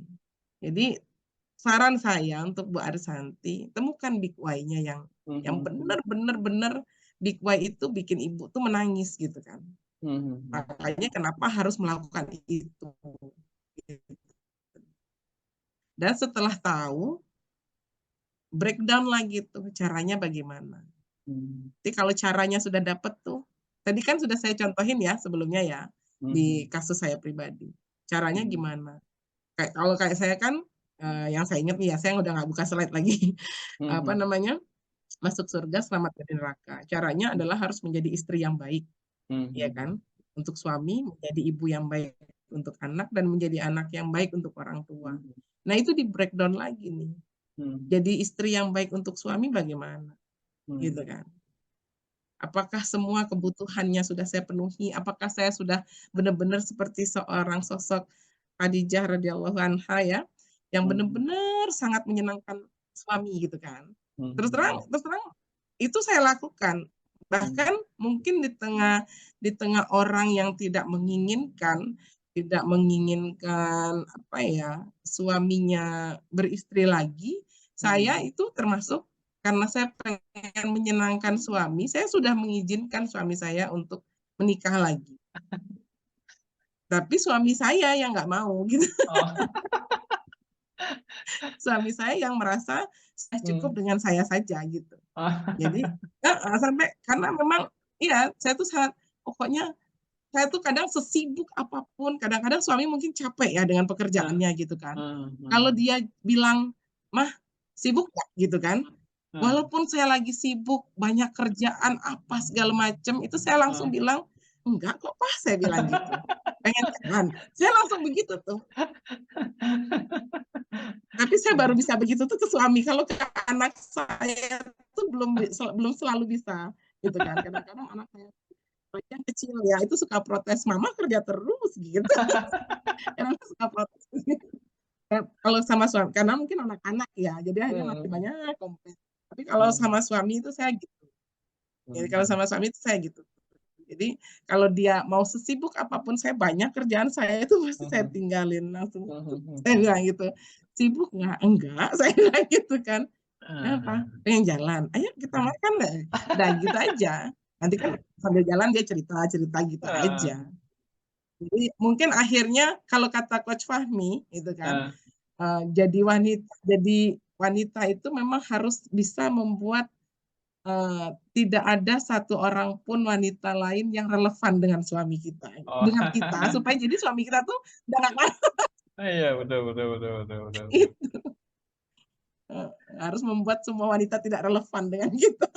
S3: Jadi saran saya untuk Bu Arisanti, temukan big why-nya yang benar-benar big why itu bikin ibu tuh menangis gitu kan. Makanya kenapa harus melakukan itu. Dan setelah tahu, breakdown lagi tuh caranya bagaimana. Jadi kalau caranya sudah dapat tuh, tadi kan sudah saya contohin ya sebelumnya ya, di kasus saya pribadi. Caranya gimana? Kalau kayak saya kan, yang saya ingat nih ya, saya udah nggak buka slide lagi. Apa namanya? Masuk surga, selamat dari neraka. Caranya adalah harus menjadi istri yang baik, ya kan? Untuk suami, menjadi ibu yang baik untuk anak, dan menjadi anak yang baik untuk orang tua. Nah itu di breakdown lagi nih. Jadi istri yang baik untuk suami bagaimana? Gitu kan? Apakah semua kebutuhannya sudah saya penuhi? Apakah saya sudah benar-benar seperti seorang sosok Khadijah radhiyallahu anha ya, yang benar-benar sangat menyenangkan suami gitu kan. Terus terang itu saya lakukan. Bahkan mungkin di tengah orang yang tidak menginginkan, tidak menginginkan apa ya, suaminya beristri lagi, saya itu termasuk karena saya pengen menyenangkan suami, saya sudah mengizinkan suami saya untuk menikah lagi. Tapi suami saya yang nggak mau gitu.
S2: Oh.
S3: Suami saya yang merasa saya cukup
S2: Hmm.
S3: dengan saya saja gitu.
S2: Oh.
S3: Jadi sampai karena memang iya saya tuh sangat pokoknya saya tuh kadang sesibuk apapun, kadang-kadang suami mungkin capek ya dengan
S2: Hmm.
S3: pekerjaannya gitu kan. Kalau
S2: Hmm.
S3: dia bilang, "Mah, sibuk nggak?" gitu kan.
S2: Hmm.
S3: Walaupun saya lagi sibuk, banyak kerjaan apa segala macam, itu saya langsung
S2: Hmm.
S3: bilang, "Enggak kok, Pak," saya bilang gitu. "Pengen jalan?" Saya langsung begitu tuh. Tapi saya baru bisa begitu tuh ke suami. Kalau ke anak saya tuh belum selalu bisa gitu kan. Kadang-kadang anak saya yang kecil ya itu suka protes, "Mama kerja terus," gitu. Kadang suka protes gitu. Kalau sama suami karena mungkin anak-anak ya, jadi akhirnya masih
S2: Hmm.
S3: banyak komplain. Tapi kalau
S2: Hmm.
S3: sama suami itu saya gitu. Jadi kalau
S2: Hmm.
S3: sama suami itu saya gitu. Jadi kalau dia mau sesibuk apapun saya banyak kerjaan saya itu pasti saya
S2: Hmm.
S3: tinggalin langsung.
S2: Hmm.
S3: Saya bilang gitu, "Sibuk nggak?" "Enggak," saya bilang gitu kan. "Kenapa?
S2: Hmm.
S3: Pengen jalan? Ayo kita makan nggak?" Udah gitu aja. Nanti kan sambil jalan dia cerita-cerita gitu aja.
S2: Hmm.
S3: Jadi mungkin akhirnya kalau kata Coach Fahmi itu kan,
S2: Hmm.
S3: jadi wanita itu memang harus bisa membuat, tidak ada satu orang pun wanita lain yang relevan dengan suami kita
S2: Oh.
S3: dengan kita, supaya jadi suami kita tuh udah nggak
S2: Iya, betul, betul, betul, betul, betul, betul.
S3: itu, harus membuat semua wanita tidak relevan dengan kita.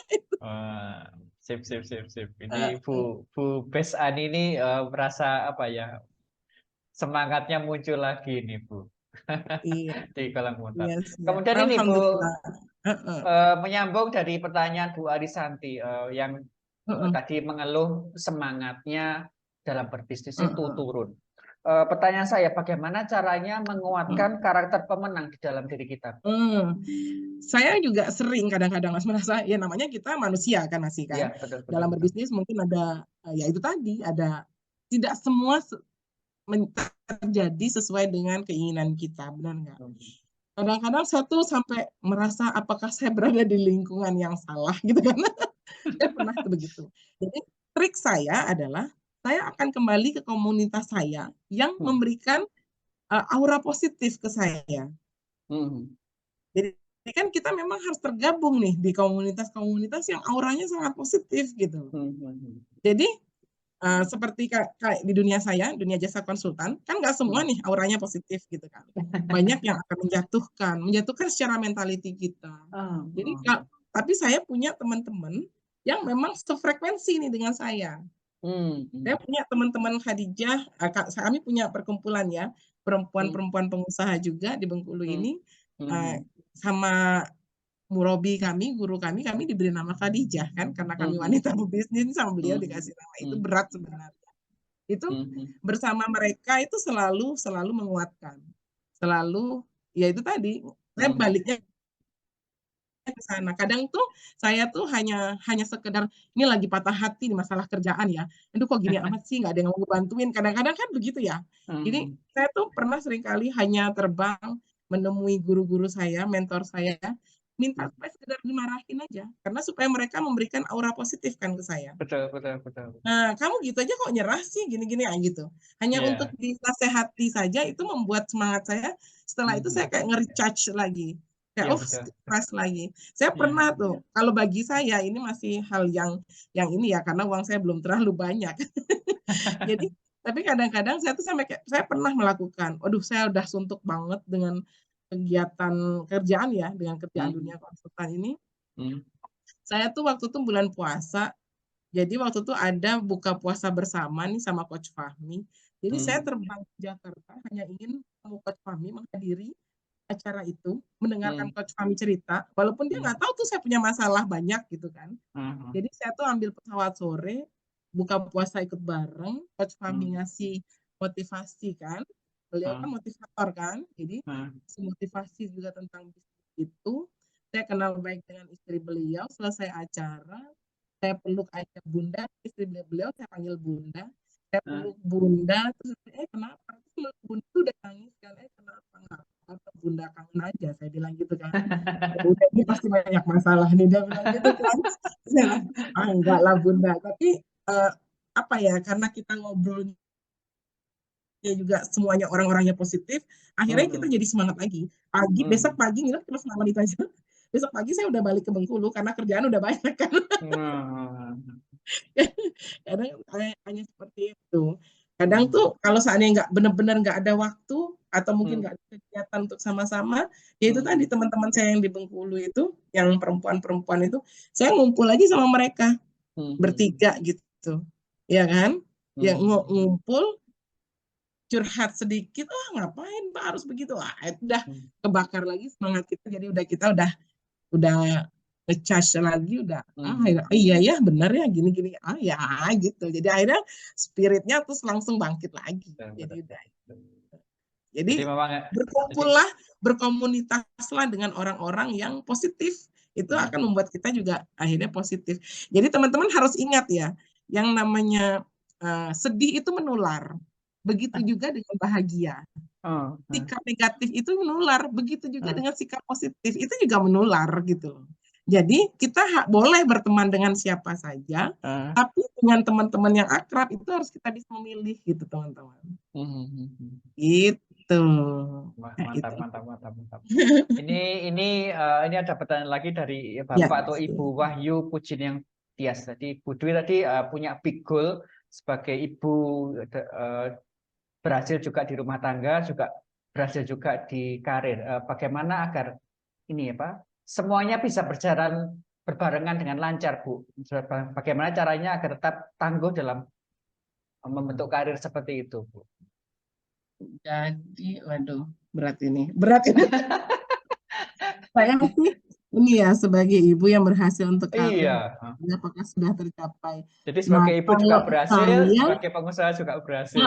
S2: Wah, sip, sip, sip, sip. Ini
S3: Heeh,
S2: Bu Bes Ani ini merasa apa ya? Semangatnya muncul lagi nih, Bu.
S3: iya
S2: Di kolom komentar.
S3: iya siap.
S2: Kemudian ini, Bu,
S3: Alhamdulillah. Heeh
S2: menyambung dari pertanyaan Bu Arisanti yang
S3: heeh
S2: tadi mengeluh semangatnya dalam berbisnis itu
S3: heeh,
S2: turun. Pertanyaan saya, bagaimana caranya
S3: heeh.
S2: menguatkan karakter pemenang di dalam diri kita?
S3: Saya juga sering kadang-kadang Mas merasa ya namanya kita manusia kan masih
S2: Iya,
S3: kan.
S2: betul, betul,
S3: Dalam
S2: betul.
S3: berbisnis mungkin ada ya itu tadi ada tidak semua terjadi sesuai dengan keinginan kita, benar nggak?
S2: Hmm.
S3: Kadang-kadang saya tuh sampai merasa apakah saya berada di lingkungan yang salah gitu kan. Saya pernah tuh begitu. Jadi trik saya adalah saya akan kembali ke komunitas saya yang
S2: Hmm.
S3: memberikan aura positif ke saya.
S2: Hmm.
S3: Jadi kan kita memang harus tergabung nih di komunitas-komunitas yang auranya sangat positif gitu.
S2: Hmm. Hmm.
S3: Jadi seperti kayak di dunia saya, dunia jasa konsultan, kan nggak semua
S2: Hmm.
S3: nih auranya positif gitu kan. Banyak yang akan menjatuhkan secara mentality kita.
S2: Ah,
S3: Jadi
S2: ah.
S3: tapi saya punya teman-teman yang memang sefrekuensi nih dengan saya.
S2: Hmm.
S3: Saya
S2: Hmm.
S3: punya teman-teman Khadijah, kami punya perkumpulan ya,
S2: Hmm.
S3: perempuan-perempuan pengusaha juga di Bengkulu
S2: Hmm.
S3: ini,
S2: Hmm.
S3: sama murabi kami, guru kami diberi nama Khadijah kan, karena kami
S2: Hmm.
S3: wanita pebisnis sama beliau
S2: Hmm.
S3: dikasih nama itu
S2: Hmm.
S3: berat sebenarnya. Itu
S2: Hmm.
S3: bersama mereka itu selalu menguatkan. Selalu ya itu tadi, saya
S2: Hmm.
S3: baliknya ke sana. Kadang tuh saya tuh hanya hanya sekedar ini lagi patah hati nih masalah kerjaan ya. Aduh kok gini amat sih nggak ada yang mau bantuin. Kadang-kadang kan begitu ya. Jadi
S2: Hmm.
S3: saya tuh pernah seringkali hanya terbang menemui guru-guru saya, mentor saya, minta supaya sekedar dimarahin aja. Karena supaya mereka memberikan aura positif kan ke saya.
S2: Betul, betul, betul, betul.
S3: Nah, kamu gitu aja kok nyerah sih gini-gini gitu. Hanya untuk
S2: Iya.
S3: dinasehati saja itu membuat semangat saya. Setelah itu saya
S2: Hmm.
S3: kayak nge-recharge lagi. Kayak
S2: Iya,
S3: oh
S2: betul.
S3: fresh lagi. Saya
S2: Iya.
S3: pernah tuh. Kalau bagi saya ini masih hal yang ini ya karena uang saya belum terlalu banyak. Jadi tapi kadang-kadang saya tuh sampai kayak saya pernah melakukan. Waduh, saya udah suntuk banget dengan kegiatan kerjaan ya, dengan kerjaan
S2: Hmm.
S3: dunia konsultan ini.
S2: Hmm.
S3: Saya tuh waktu itu bulan puasa jadi waktu itu ada buka puasa bersama nih sama Coach Fahmi. Jadi saya
S2: Hmm.
S3: terbang ke Jakarta hanya ingin ketemu Coach Fahmi, menghadiri acara itu, mendengarkan
S2: Hmm.
S3: Coach Fahmi cerita, walaupun dia
S2: Hmm.
S3: nggak tahu tuh saya punya masalah banyak gitu kan.
S2: Hmm.
S3: Jadi saya tuh ambil pesawat sore, buka puasa ikut bareng, Coach
S2: Hmm.
S3: Fahmi ngasih motivasi kan. Beliau kan
S2: Hmm.
S3: motivator kan, jadi
S2: Hmm.
S3: ngasih motivasi juga tentang bisnis itu. Saya kenal baik dengan istri beliau, selesai acara, saya peluk ayah bunda, istri beliau saya panggil bunda, saya
S2: Hmm.
S3: peluk bunda, terus kenapa bilang gitu kan. Udah ini pasti banyak masalah nih, dia bilang gitu kan. Saya bilang, enggak lah Bunda, tapi apa ya, karena kita ngobrolnya juga semuanya orang-orangnya positif, akhirnya kita jadi semangat lagi. Besok pagi nginep terus malam itu aja. Besok pagi saya udah balik ke Bengkulu karena kerjaan udah banyak kan. Kadang hanya seperti itu. Kadang tuh kalau seandainya nggak benar-benar nggak ada waktu atau mungkin nggak ada kegiatan untuk sama-sama, ya itu tadi teman-teman saya yang di Bengkulu itu, yang perempuan-perempuan itu, saya ngumpul lagi sama mereka bertiga gitu, ya kan? Yang ngumpul curhat sedikit, ngapain Pak harus begitu? Udah kebakar lagi semangat kita, jadi kita udah ngecharge lagi, udah iya ya benar ya gini ya gitu, jadi akhirnya spiritnya terus langsung bangkit lagi. Jadi berkumpullah, berkomunitaslah dengan orang-orang yang positif, itu akan membuat kita juga akhirnya positif. Jadi teman-teman harus ingat ya, yang namanya sedih itu menular, begitu juga dengan bahagia. Sikap negatif itu menular, begitu juga dengan sikap positif itu juga menular gitu. Jadi kita boleh berteman dengan siapa saja, tapi dengan teman-teman yang akrab itu harus kita bisa memilih gitu teman-teman. Gitu.
S2: Mantap. Ini ada pertanyaan lagi dari Bapak atau Ibu Wahyu Pujin Tias. Tadi Bu Dwi tadi punya big goal sebagai ibu, berhasil juga di rumah tangga, juga berhasil juga di karir. Bagaimana agar ini semuanya bisa berjalan berbarengan dengan lancar, Bu? Bagaimana caranya agar tetap tangguh dalam membentuk karir seperti itu, Bu?
S3: Jadi, waduh, berat ini. Saya sih ini ya sebagai ibu yang berhasil untuk karir, apakah sudah tercapai?
S2: Jadi sebagai ibu juga berhasil, sebagai pengusaha juga berhasil.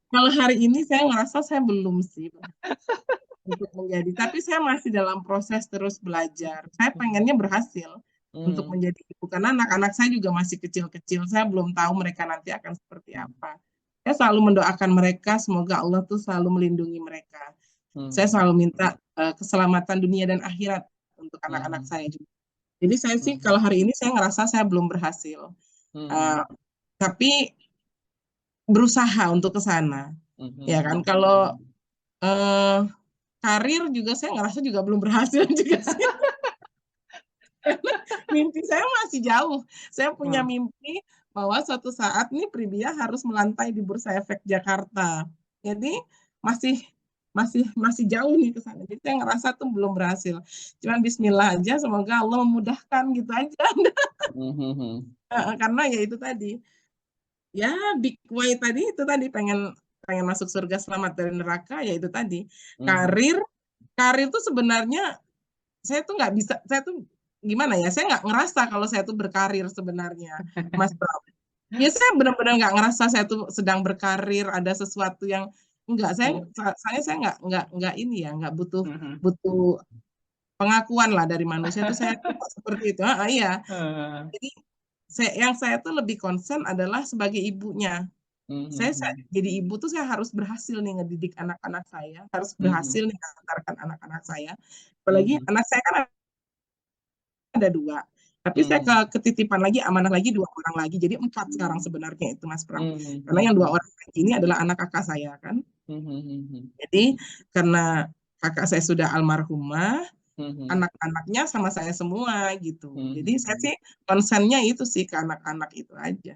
S3: Kalau hari ini saya ngerasa saya belum sih untuk menjadi, tapi saya masih dalam proses terus belajar. Saya pengennya berhasil untuk menjadi ibu, karena anak-anak saya juga masih kecil-kecil. Saya belum tahu mereka nanti akan seperti apa. Saya selalu mendoakan mereka, semoga Allah tuh selalu melindungi mereka. Saya selalu minta keselamatan dunia dan akhirat untuk anak-anak saya juga. Jadi saya sih kalau hari ini saya ngerasa saya belum berhasil, tapi berusaha untuk ke sana. Ya kan, kalau karir juga saya ngerasa juga belum berhasil juga sih. Mimpi saya masih jauh. Saya punya mimpi bahwa suatu saat nih Pribia harus melantai di Bursa Efek Jakarta. Jadi masih jauh nih ke sana. Jadi saya ngerasa tuh belum berhasil. Cuman bismillah aja, semoga Allah memudahkan gitu aja. Karena ya itu tadi. Ya big way tadi itu tadi pengen masuk surga selamat dari neraka, ya itu tadi. Karir tuh sebenarnya saya tuh nggak bisa, saya tuh gimana ya, saya nggak ngerasa kalau saya tuh berkarir sebenarnya, Mas Bram. Ya saya benar-benar nggak ngerasa saya tuh sedang berkarir, ada sesuatu yang enggak. Saya nggak ini ya, nggak butuh pengakuan lah dari manusia tuh, saya tuh seperti itu. Iya. Jadi yang saya tuh lebih concern adalah sebagai ibunya. Saya jadi ibu tuh saya harus berhasil nih ngedidik anak-anak saya, harus berhasil nih mengantarkan anak-anak saya. Apalagi anak saya kan ada 2, tapi saya ketitipan lagi, amanah lagi 2 orang lagi, jadi 4 sekarang sebenarnya itu Mas Pram. Karena yang 2 orang ini adalah anak kakak saya kan. Jadi karena kakak saya sudah almarhumah, anak-anaknya sama saya semua gitu. Jadi saya sih concernnya itu sih ke anak-anak itu aja.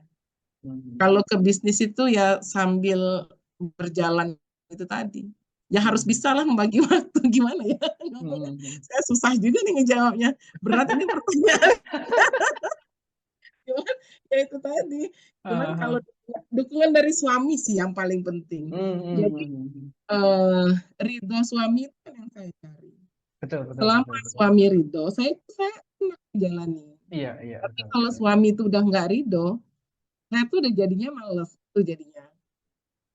S3: Kalau ke bisnis itu ya sambil berjalan itu tadi. Ya harus bisa lah membagi waktu, gimana ya? Saya susah juga nih ngejawabnya. Berat ini pertanyaan. Cuman ya itu tadi. Cuman kalau dukungan dari suami sih yang paling penting. Jadi ridho suami itu yang saya cari.
S2: Betul.
S3: Selama suami ridho, saya enak jalani.
S2: Iya.
S3: Tapi kalau suami itu udah nggak ridho, saya tuh udah jadinya males tuh jadinya.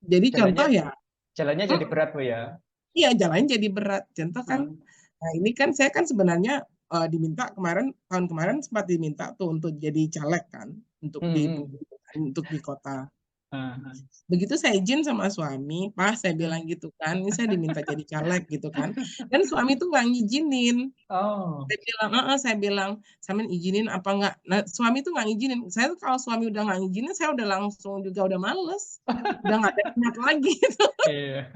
S3: Jadi contoh ya.
S2: Jalannya jadi berat, Bu ya? Iya,
S3: jalannya jadi berat. Contoh kan, nah ini kan saya kan sebenarnya diminta tahun kemarin sempat diminta tuh untuk jadi caleg kan, untuk di kota.
S2: Ah,
S3: Begitu saya izin sama suami, Pak, saya bilang gitu kan, ini saya diminta jadi caleg gitu kan. Dan suami tuh nggak ngizinin.
S2: Oh,
S3: Saya bilang, "Sampean izinin apa enggak?" Nah, suami tuh nggak ngizinin. Saya tuh kalau suami udah nggak ngizinin, saya udah langsung juga udah males. Udah nggak ada minat lagi gitu.
S2: iya.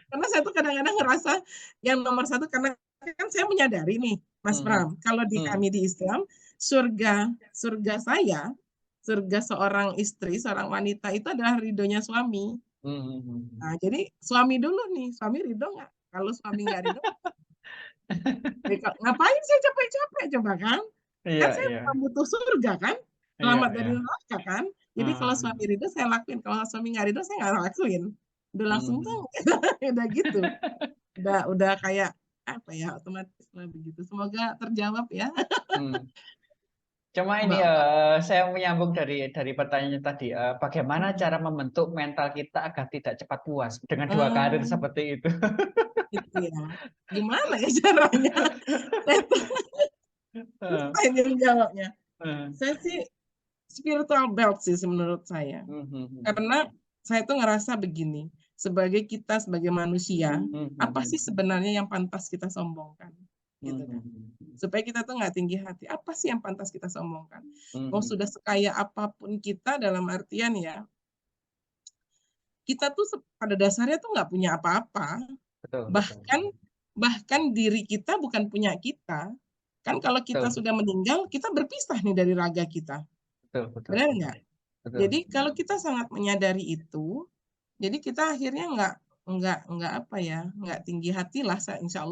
S3: Karena saya tuh kadang-kadang ngerasa yang nomor satu karena kan saya menyadari nih, Mas
S2: Hmm,
S3: Pram, kalau di
S2: hmm,
S3: kami di Islam, surga surga saya, surga seorang istri, seorang wanita itu adalah ridhonya suami.
S2: hmm.
S3: Nah, jadi suami dulu nih, suami ridho nggak? Kalau suami nggak ridho, ngapain saya capek-capek coba kan?
S2: Iya,
S3: Kan saya
S2: iya,
S3: bukan butuh surga kan?
S2: iya,
S3: Selamat
S2: iya.
S3: dari neraka kan? Jadi kalau
S2: Ah,
S3: suami ridho saya lakuin, kalau suami nggak ridho saya nggak lakuin. Udah langsung tuh,
S2: hmm.
S3: udah gitu. Udah kayak, apa ya, otomatis lah begitu. Semoga terjawab ya,
S2: Hmm. Cuma ini
S3: Mbak Fat.
S2: saya menyambung dari pertanyaannya tadi, bagaimana
S3: Mhm.
S2: cara membentuk mental kita agar tidak cepat puas dengan dua karir
S3: Mmm,
S2: seperti itu?
S3: gitu ya. Gimana ya caranya? Saya tuh
S2: Eh,
S3: susah ini menjawabnya.
S2: eh,
S3: Saya sih spiritual belt sih menurut saya.
S2: hmm, hmm, hmm,
S3: Karena saya tuh ngerasa begini, sebagai kita sebagai manusia,
S2: hmm,
S3: apa
S2: hmm,
S3: sih sebenarnya yang pantas kita sombongkan?
S2: hmm,
S3: Gitu kan.
S2: hmm,
S3: Supaya kita tuh nggak tinggi hati, apa sih yang pantas kita sombongkan?
S2: hmm,
S3: Mau
S2: hmm.
S3: sudah sekaya apapun kita dalam artian ya, kita tuh pada dasarnya tuh nggak punya apa-apa.
S2: Betul, betul,
S3: Bahkan bahkan diri kita bukan punya kita. Kan kalau kita
S2: betul,
S3: sudah meninggal, kita berpisah nih dari raga kita.
S2: betul, betul,
S3: Benar nggak?
S2: betul.
S3: Jadi kalau kita sangat menyadari itu, jadi kita akhirnya nggak apa ya, nggak tinggi hati lah. Insya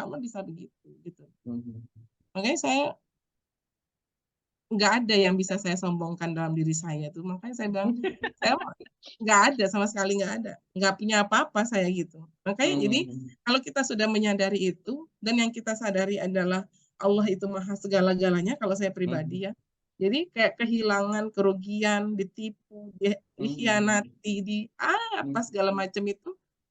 S3: Allah bisa begitu gitu.
S2: Hmm, hmm.
S3: Makanya saya nggak ada yang bisa saya sombongkan dalam diri saya tuh. Makanya saya bilang, saya nggak ada sama sekali nggak ada, nggak punya apa-apa saya gitu. Makanya
S2: Hmm,
S3: jadi
S2: hmm,
S3: kalau kita sudah menyadari itu dan yang kita sadari adalah Allah itu maha segala-galanya kalau saya
S2: hmm,
S3: pribadi ya. Jadi kayak kehilangan, kerugian, ditipu,
S2: hmm, hmm,
S3: dikhianati,
S2: hmm,
S3: apa segala macam itu,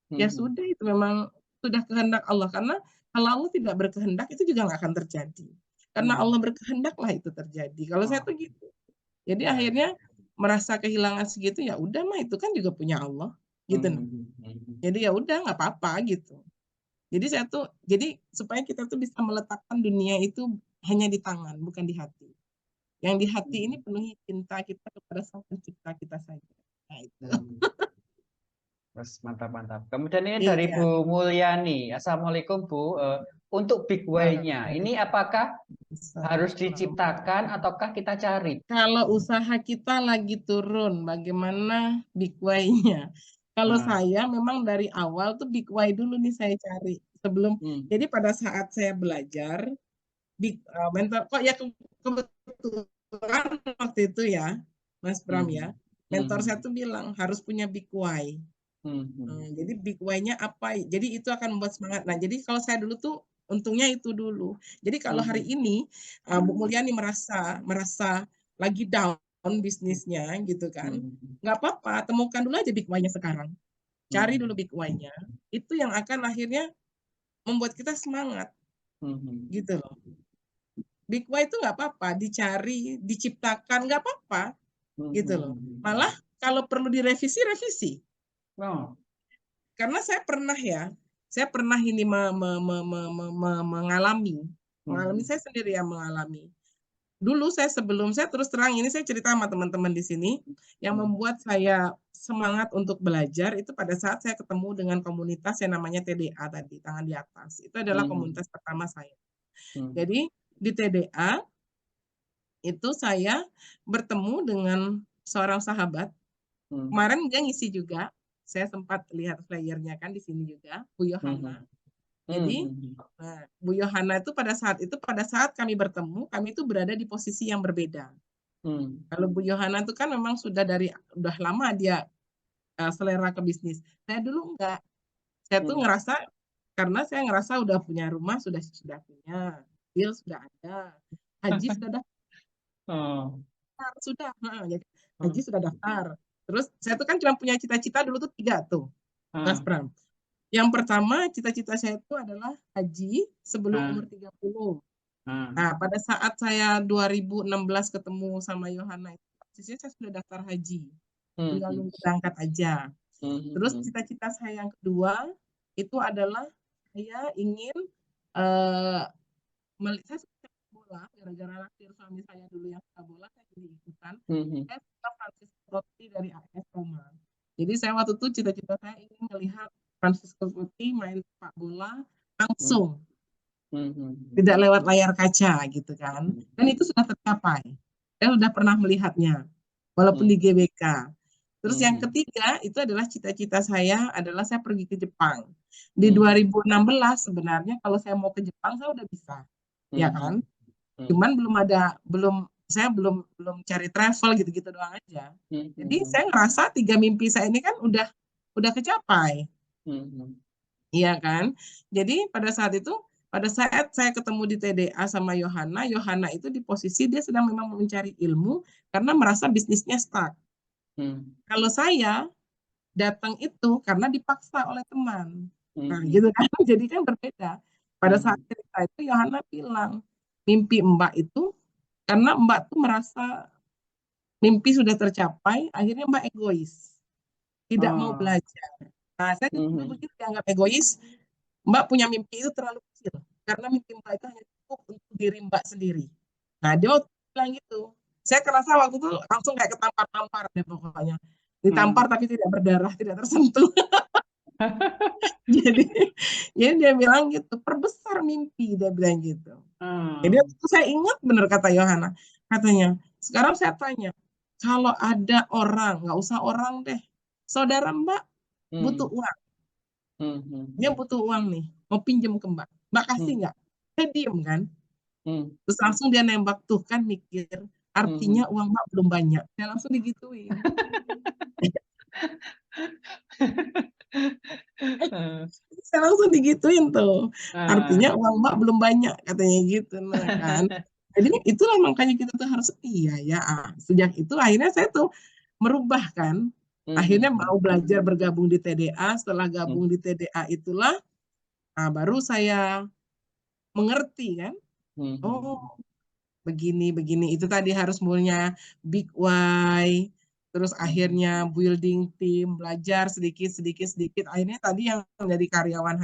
S2: hmm,
S3: ya
S2: hmm.
S3: sudah itu memang sudah kehendak Allah. Karena kalau Allah tidak berkehendak itu juga nggak akan terjadi. Karena
S2: Hmm.
S3: Allah berkehendaklah itu terjadi. Kalau saya
S2: Oh,
S3: tuh gitu. Jadi
S2: ya, ya.
S3: akhirnya merasa kehilangan segitu, ya udah mah itu kan juga punya Allah,
S2: Hmm,
S3: gitu nah.
S2: hmm, hmm, hmm.
S3: Jadi ya udah nggak apa-apa gitu. Jadi saya tuh jadi supaya kita tuh bisa meletakkan dunia itu hanya di tangan, bukan di hati. Yang di hati ini
S2: Hmm,
S3: penuhi cinta kita kepada Sang Pencipta kita saja. Nah itu.
S2: hmm. Terus mantap, mantap. Kemudian ini dari
S3: Iya.
S2: Bu Mulyani. Assalamualaikum Bu. Untuk big way-nya, ini apakah harus diciptakan ataukah kita cari?
S3: Kalau usaha kita lagi turun, bagaimana big why-nya? Kalau
S2: Nah,
S3: saya memang dari awal tuh big why dulu nih saya cari. Sebelum,
S2: hmm,
S3: jadi pada saat saya belajar, mentor, kok ya kebetulan waktu itu ya, Mas Pram
S2: hmm,
S3: ya, mentor saya
S2: hmm,
S3: tuh bilang harus punya big why.
S2: hmm, hmm,
S3: Jadi big why-nya apa? Jadi itu akan membuat semangat. Nah, jadi kalau saya dulu tuh untungnya itu dulu. Jadi kalau hari
S2: hmm,
S3: ini Bu Mulyani merasa merasa lagi down bisnisnya gitu kan,
S2: hmm,
S3: nggak apa-apa, temukan dulu aja big why-nya sekarang. Cari dulu
S2: hmm,
S3: big why-nya. Itu yang akan akhirnya membuat kita semangat
S2: hmm, hmm,
S3: gitu loh. Big why itu nggak apa-apa, dicari, diciptakan nggak apa-apa
S2: hmm,
S3: gitu
S2: hmm,
S3: loh.
S2: hmm.
S3: Malah kalau perlu direvisi, revisi.
S2: Oh,
S3: Karena saya pernah ini mengalami,
S2: hmm,
S3: saya sendiri yang mengalami. Dulu saya sebelum saya terus terang ini saya cerita sama teman-teman di sini, yang
S2: hmm,
S3: membuat saya semangat untuk belajar itu pada saat saya ketemu dengan komunitas yang namanya TDA tadi, tangan di atas. Itu adalah
S2: hmm,
S3: komunitas pertama saya.
S2: hmm,
S3: Jadi di TDA itu saya bertemu dengan seorang sahabat.
S2: hmm,
S3: Kemarin dia ngisi juga. Saya sempat lihat flyernya kan di sini juga, Bu
S2: hmm, hmm,
S3: Yohana.
S2: hmm,
S3: Jadi, Bu Yohana itu pada saat kami bertemu, kami itu berada di posisi yang berbeda.
S2: hmm,
S3: Kalau Bu Yohana itu kan memang udah lama dia selera ke bisnis. Saya dulu enggak. Saya tuh
S2: hmm.
S3: ngerasa karena saya ngerasa udah punya rumah, sudah punya, bil sudah ada, haji sudah
S2: Oh,
S3: daftar, sudah, jadi
S2: hmm,
S3: haji sudah daftar. Terus saya tuh kan cuma punya cita-cita dulu tuh 3 tuh, Mas
S2: ah,
S3: Pram. Yang pertama cita-cita saya itu adalah haji sebelum
S2: ah,
S3: umur 30.
S2: ah,
S3: Nah, pada saat saya 2016 ketemu sama Yohana itu, posisinya saya sudah daftar haji. tinggal nunggu berangkat aja. Terus cita-cita saya yang kedua itu adalah saya ingin saya suka bola gara-gara naksir suami saya dulu yang suka bola, saya jadi ikutan. Saya suka Francisco Totti dari AS Roma. Jadi saya waktu itu cita-cita saya ingin melihat Francisco Totti main sepak bola langsung, tidak lewat layar kaca gitu kan. Dan itu sudah tercapai. Saya sudah pernah melihatnya, walaupun di GBK. Terus yang ketiga itu adalah cita-cita saya adalah saya pergi ke Jepang. Di 2016 sebenarnya kalau saya mau ke Jepang saya udah bisa, ya kan? Cuman saya belum cari travel gitu-gitu doang aja. Jadi saya ngerasa 3 mimpi saya ini kan udah kecapai. Iya kan? Jadi pada saat saya ketemu di TDA sama Yohana itu di posisi dia sedang memang mencari ilmu karena merasa bisnisnya stuck. Kalau saya datang itu karena dipaksa oleh teman. Nah, gitu kan. Jadi kan berbeda. Pada saat cerita itu Yohana bilang, mimpi Mbak itu karena Mbak tuh merasa mimpi sudah tercapai, akhirnya Mbak egois. Tidak mau belajar. Nah, saya juga begitu dianggap egois. Mbak punya mimpi itu terlalu kecil. Karena mimpi Mbak itu hanya cukup untuk diri Mbak sendiri. Nah, dia waktu bilang gitu. Saya kerasa waktu itu langsung kayak ketampar-tampar deh pokoknya. Ditampar tapi tidak berdarah, tidak tersentuh. jadi dia bilang gitu, perbesar mimpi, dia bilang gitu. Jadi waktu saya ingat benar kata Yohana, katanya, sekarang saya tanya, kalau ada orang, nggak usah orang deh, saudara Mbak butuh uang, dia butuh uang nih, mau pinjem ke Mbak kasih nggak? Saya diem kan, terus langsung dia nembak tuh kan mikir, artinya uang Mbak belum banyak, saya langsung digituin. Saya langsung digituin tuh, artinya uang Mbak belum banyak katanya gitu, nah kan. Jadi itulah makanya kita tuh harus iya ya. Sejak itu akhirnya saya tuh merubah kan, akhirnya mau belajar bergabung di TDA. Setelah gabung di TDA itulah, baru saya mengerti kan. Oh begini itu tadi harus punya big why. Terus akhirnya building tim, belajar sedikit. Akhirnya tadi yang dari karyawan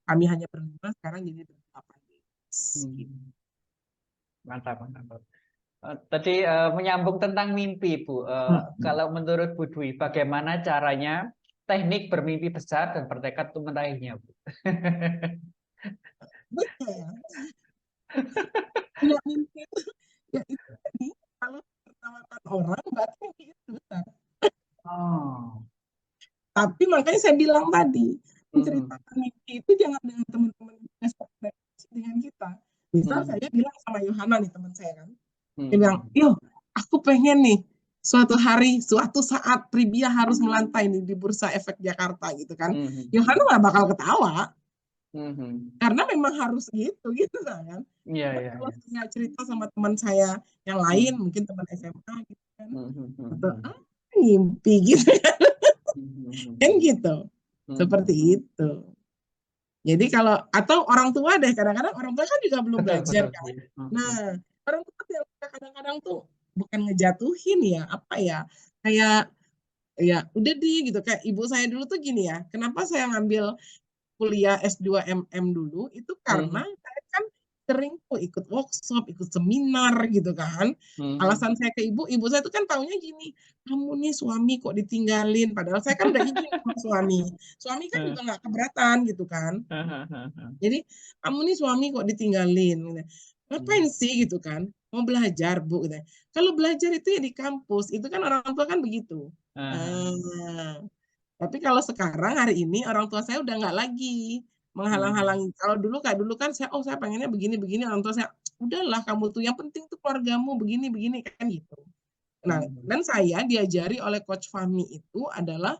S3: kami hanya berdua, sekarang jadi 8.
S2: Mantap. Tadi menyambung tentang mimpi, Bu. Kalau menurut Bu Dwi, bagaimana caranya teknik bermimpi besar dan bertekad untuk meraihnya, Bu?
S3: Punya mimpi ya itu tadi, kalau tertawakan orang berarti mimpi itu besar. Tapi makanya saya bilang tadi, menceritakan mimpi itu jangan dengan teman-teman dengan kita. Misal saya bilang sama Yohana nih, teman saya kan, dia bilang, yo aku pengen nih suatu hari, suatu saat Tribia harus melantai nih di Bursa Efek Jakarta gitu kan. Yohana nggak bakal ketawa, karena memang harus gitu kan. Kalau saya cerita sama teman saya yang lain, mungkin teman SMA gitu kan, atau mimpi gitu kan gitu, seperti itu. Jadi atau orang tua deh, kadang-kadang orang tua kan juga belum belajar kan. Nah, orang tua kadang-kadang tuh bukan ngejatuhin ya, kayak ya udah gitu, kayak ibu saya dulu tuh gini ya, kenapa saya ngambil kuliah S2 MM dulu itu karena saya kan sering tuh ikut workshop, ikut seminar gitu kan. Alasan saya ke ibu saya tuh kan taunya gini, kamu nih suami kok ditinggalin, padahal saya kan udah izin sama suami kan juga nggak keberatan gitu kan. Jadi kamu nih suami kok ditinggalin, ngapain sih gitu kan, mau belajar Bu gitu. Kalau belajar itu ya di kampus, itu kan orang tua kan begitu. Tapi kalau sekarang hari ini orang tua saya udah nggak lagi menghalang-halangi. Kalau dulu kan saya pengennya begini, orang tua saya, udahlah kamu tuh yang penting tuh keluargamu begini kan gitu. Nah, dan saya diajari oleh Coach Fahmi itu adalah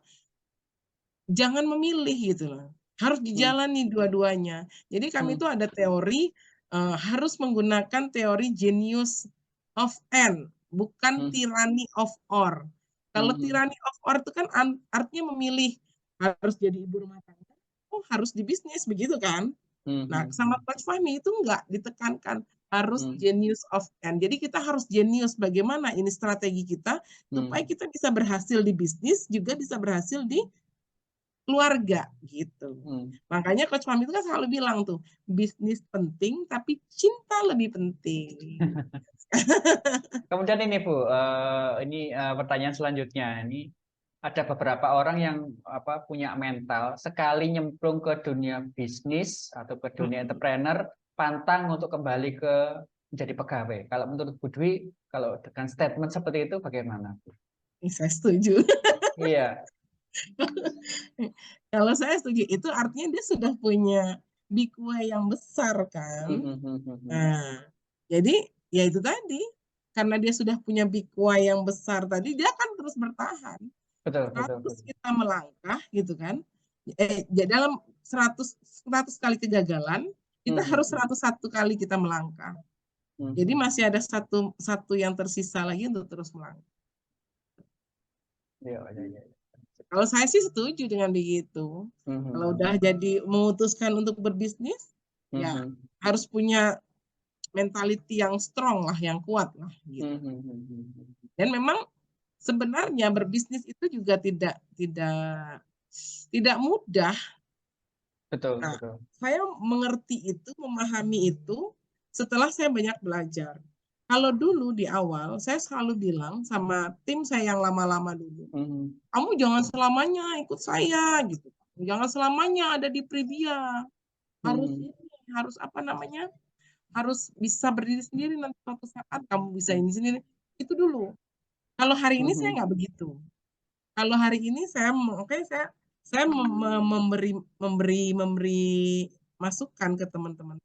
S3: jangan memilih gitu loh. Harus dijalani dua-duanya. Jadi kami itu ada teori harus menggunakan teori genius of N, bukan tyranny of or. Kalau tyranny of or itu kan artinya memilih, harus jadi ibu rumah tangga, harus di bisnis begitu kan. Nah, sama Coach Fahmi itu enggak ditekankan, harus genius of end. Jadi kita harus jenius bagaimana ini strategi kita supaya kita bisa berhasil di bisnis, juga bisa berhasil di keluarga gitu. Makanya Coach Fahmi itu kan selalu bilang tuh, bisnis penting tapi cinta lebih penting.
S2: Kemudian ini Bu, ini pertanyaan selanjutnya. Ini ada beberapa orang yang punya mental sekali nyemplung ke dunia bisnis atau ke dunia entrepreneur, pantang untuk kembali ke menjadi pegawai. Kalau menurut Bu Dwi, kalau dengan statement seperti itu bagaimana, Bu?
S3: Saya setuju.
S2: Iya.
S3: Kalau saya setuju, itu artinya dia sudah punya big way yang besar kan. Nah, jadi ya itu tadi, karena dia sudah punya big way yang besar tadi, dia akan terus bertahan.
S2: Betul.
S3: Kita melangkah gitu kan. Dalam 100 kali kegagalan, kita harus 101 kali kita melangkah. Jadi masih ada satu yang tersisa lagi untuk terus melangkah.
S2: Iya.
S3: Kalau saya sih setuju dengan begitu. Kalau udah jadi memutuskan untuk berbisnis, ya harus punya mentality yang strong lah, yang kuat lah. Gitu. Dan memang sebenarnya berbisnis itu juga tidak mudah.
S2: Betul.
S3: Saya mengerti itu, memahami itu setelah saya banyak belajar. Kalau dulu di awal, saya selalu bilang sama tim saya yang lama-lama dulu, kamu jangan selamanya ikut saya, gitu. Jangan selamanya ada di Privia. Harus bisa berdiri sendiri nanti suatu saat kamu bisa ini sendiri. Itu dulu. Kalau hari ini saya nggak begitu. Kalau hari ini saya memberi masukan ke teman-teman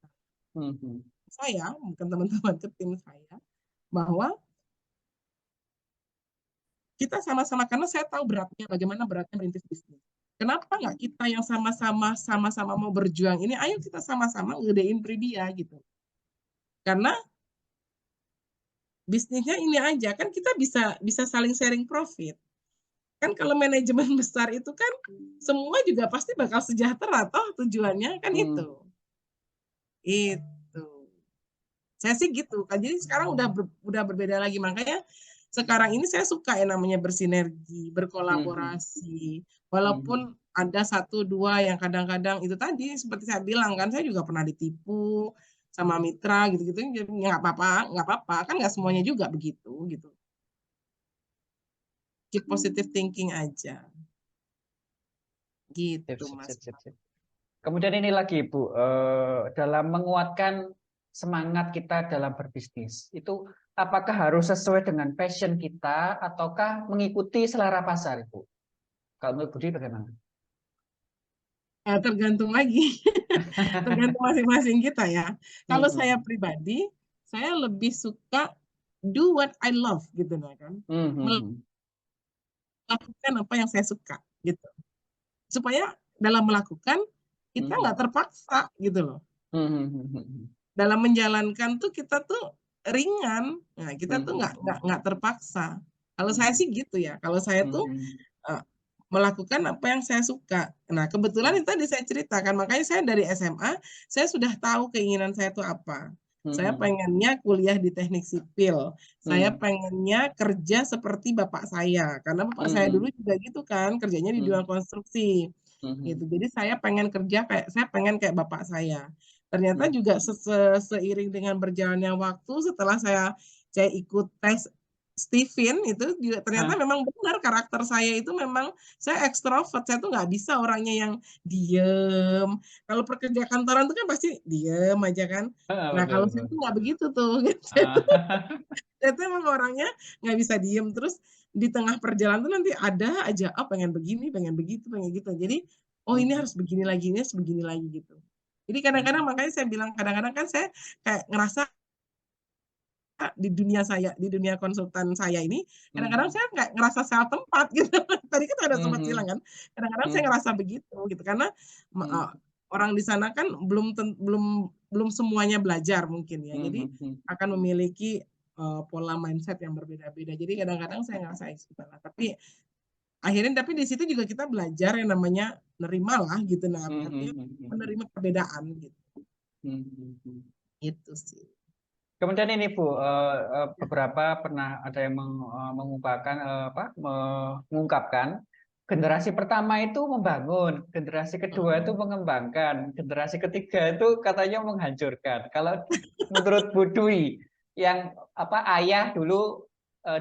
S3: saya, bukan teman-teman ke tim saya, bahwa kita sama-sama, karena saya tahu bagaimana beratnya merintis bisnis. Kenapa nggak kita yang sama-sama mau berjuang ini, ayo kita sama-sama ngedein Privia gitu. Karena bisnisnya ini aja, kan kita bisa saling sharing profit. Kan kalau manajemen besar itu kan semua juga pasti bakal sejahtera, toh tujuannya kan itu. Saya sih gitu. Jadi sekarang udah berbeda lagi, makanya sekarang ini saya suka yang namanya bersinergi, berkolaborasi. Walaupun ada 1-2 yang kadang-kadang itu tadi seperti saya bilang kan, saya juga pernah ditipu sama mitra gitu-gitu. Ya nggak apa-apa, kan nggak semuanya juga begitu gitu. Keep positive thinking aja. Gitu, Mas.
S2: Kemudian ini lagi, Bu, dalam menguatkan semangat kita dalam berbisnis, itu apakah harus sesuai dengan passion kita ataukah mengikuti selera pasar, Bu? Kalau menurut Budi bagaimana?
S3: Tergantung lagi, tergantung masing-masing kita ya. Kalau saya pribadi, saya lebih suka do what I love gitu kan. Melakukan apa yang saya suka gitu. Supaya dalam melakukan kita nggak terpaksa gitu loh. Dalam menjalankan tuh kita tuh ringan, nah kita tuh nggak terpaksa. Kalau saya sih gitu ya. Kalau saya tuh melakukan apa yang saya suka. Nah kebetulan itu tadi saya ceritakan, makanya saya dari SMA saya sudah tahu keinginan saya itu apa. Saya pengennya kuliah di teknik sipil. Saya pengennya kerja seperti bapak saya, karena bapak saya dulu juga gitu kan, kerjanya di bidang konstruksi. Gitu. Jadi saya pengen kayak bapak saya. Ternyata juga seiring dengan berjalannya waktu, setelah saya ikut tes Stephen itu juga ternyata memang benar, karakter saya itu memang saya ekstrovert. Saya tuh nggak bisa orangnya yang diem. Kalau pekerja kantoran tuh kan pasti diem aja kan. Nah kalau saya tuh nggak begitu tuh. Saya tuh emang orangnya nggak bisa diem. Terus di tengah perjalanan tuh nanti ada aja, pengen begini, pengen begitu, pengen gitu. Jadi ini harus begini lagi, ini harus begini lagi gitu. Jadi kadang-kadang makanya saya bilang, kadang-kadang kan saya kayak ngerasa di dunia konsultan saya ini, kadang-kadang saya nggak ngerasa salah tempat gitu. Tadi kan ada sempat bilang kan, kadang-kadang saya ngerasa begitu gitu, karena orang di sana kan belum semuanya belajar mungkin ya, jadi akan memiliki pola mindset yang berbeda-beda. Jadi kadang-kadang saya ngerasa gitu lah. Tapi di situ juga kita belajar yang namanya nerima lah gitu, artinya menerima perbedaan gitu. Itu sih.
S2: Kemudian ini Bu, beberapa pernah ada yang mengungkapkan mengungkapkan generasi pertama itu membangun, generasi kedua itu mengembangkan, generasi ketiga itu katanya menghancurkan. Kalau menurut Bu Dwi, yang ayah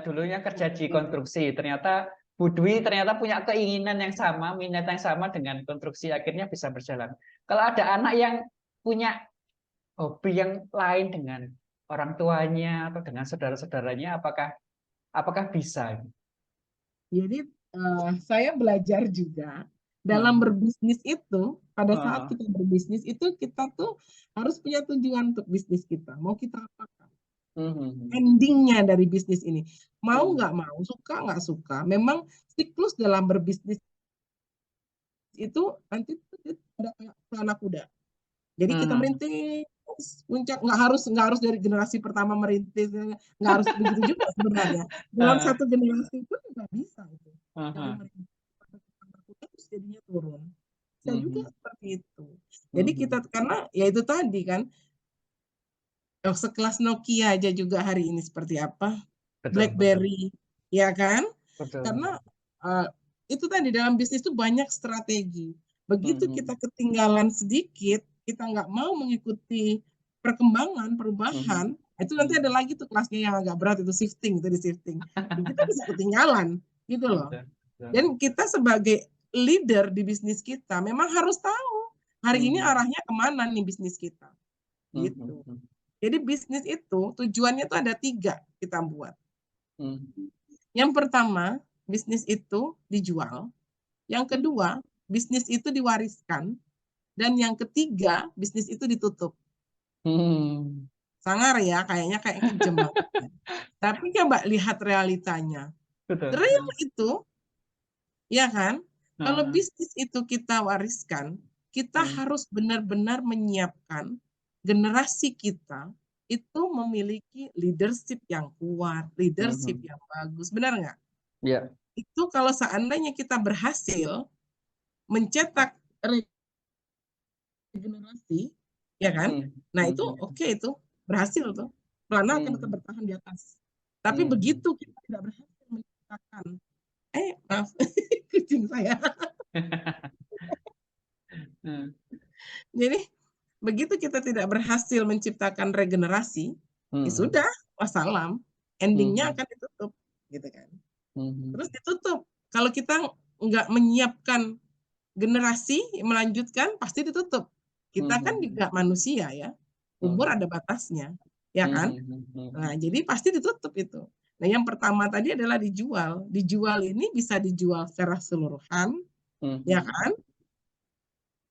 S2: dulunya kerja di konstruksi, ternyata Bu Dwi ternyata punya keinginan yang sama, minat yang sama dengan konstruksi, akhirnya bisa berjalan. Kalau ada anak yang punya hobi yang lain dengan orang tuanya atau dengan saudara-saudaranya, apakah bisa?
S3: Jadi saya belajar juga dalam berbisnis itu, pada saat kita berbisnis itu kita tuh harus punya tujuan untuk bisnis kita. Mau kita apakan? Endingnya dari bisnis ini. Mau nggak mau, suka nggak suka, memang siklus dalam berbisnis itu nanti ada kayak anak kuda. Jadi kita merintis puncak, nggak harus dari generasi pertama merintis, nggak harus begitu juga sebenarnya. Dalam satu generasi pun nggak bisa itu. Dari merintis terus jadinya turun. Saya juga seperti itu. Jadi kita karena ya itu tadi kan, sekelas Nokia aja juga hari ini seperti apa, BlackBerry, ya kan? Karena itu tadi dalam bisnis itu banyak strategi. Begitu kita ketinggalan sedikit, kita nggak mau mengikuti perkembangan, perubahan, itu nanti ada lagi tuh kelasnya yang agak berat, itu shifting, itu di shifting. Kita bisa ketinggalan, gitu loh. Dan kita sebagai leader di bisnis kita memang harus tahu hari ini arahnya kemana nih bisnis kita, gitu. Jadi bisnis itu tujuannya tuh ada 3 kita buat. Yang pertama, bisnis itu dijual. Yang kedua, bisnis itu diwariskan. Dan yang ketiga, bisnis itu ditutup. Sangar ya, kayaknya kayak kejem banget. Tapi coba lihat realitanya. Real itu, ya kan? Kalau bisnis itu kita wariskan, kita harus benar-benar menyiapkan generasi kita itu memiliki leadership yang kuat, leadership yang bagus. Benar nggak?
S2: Iya.
S3: Itu kalau seandainya kita berhasil mencetak regenerasi, ya kan? Nah itu oke, itu berhasil tuh. Pelana akan tetap bertahan di atas. Tapi begitu kita tidak berhasil menciptakan, maaf, kucing saya. Jadi begitu kita tidak berhasil menciptakan regenerasi, ya sudah, wassalam, endingnya akan ditutup, gitu kan? Terus ditutup. Kalau kita nggak menyiapkan generasi melanjutkan, pasti ditutup. Kita kan juga manusia ya, umur ada batasnya, ya kan? Nah, jadi pasti ditutup itu. Nah, yang pertama tadi adalah dijual. Dijual ini bisa dijual secara keseluruhan, ya kan?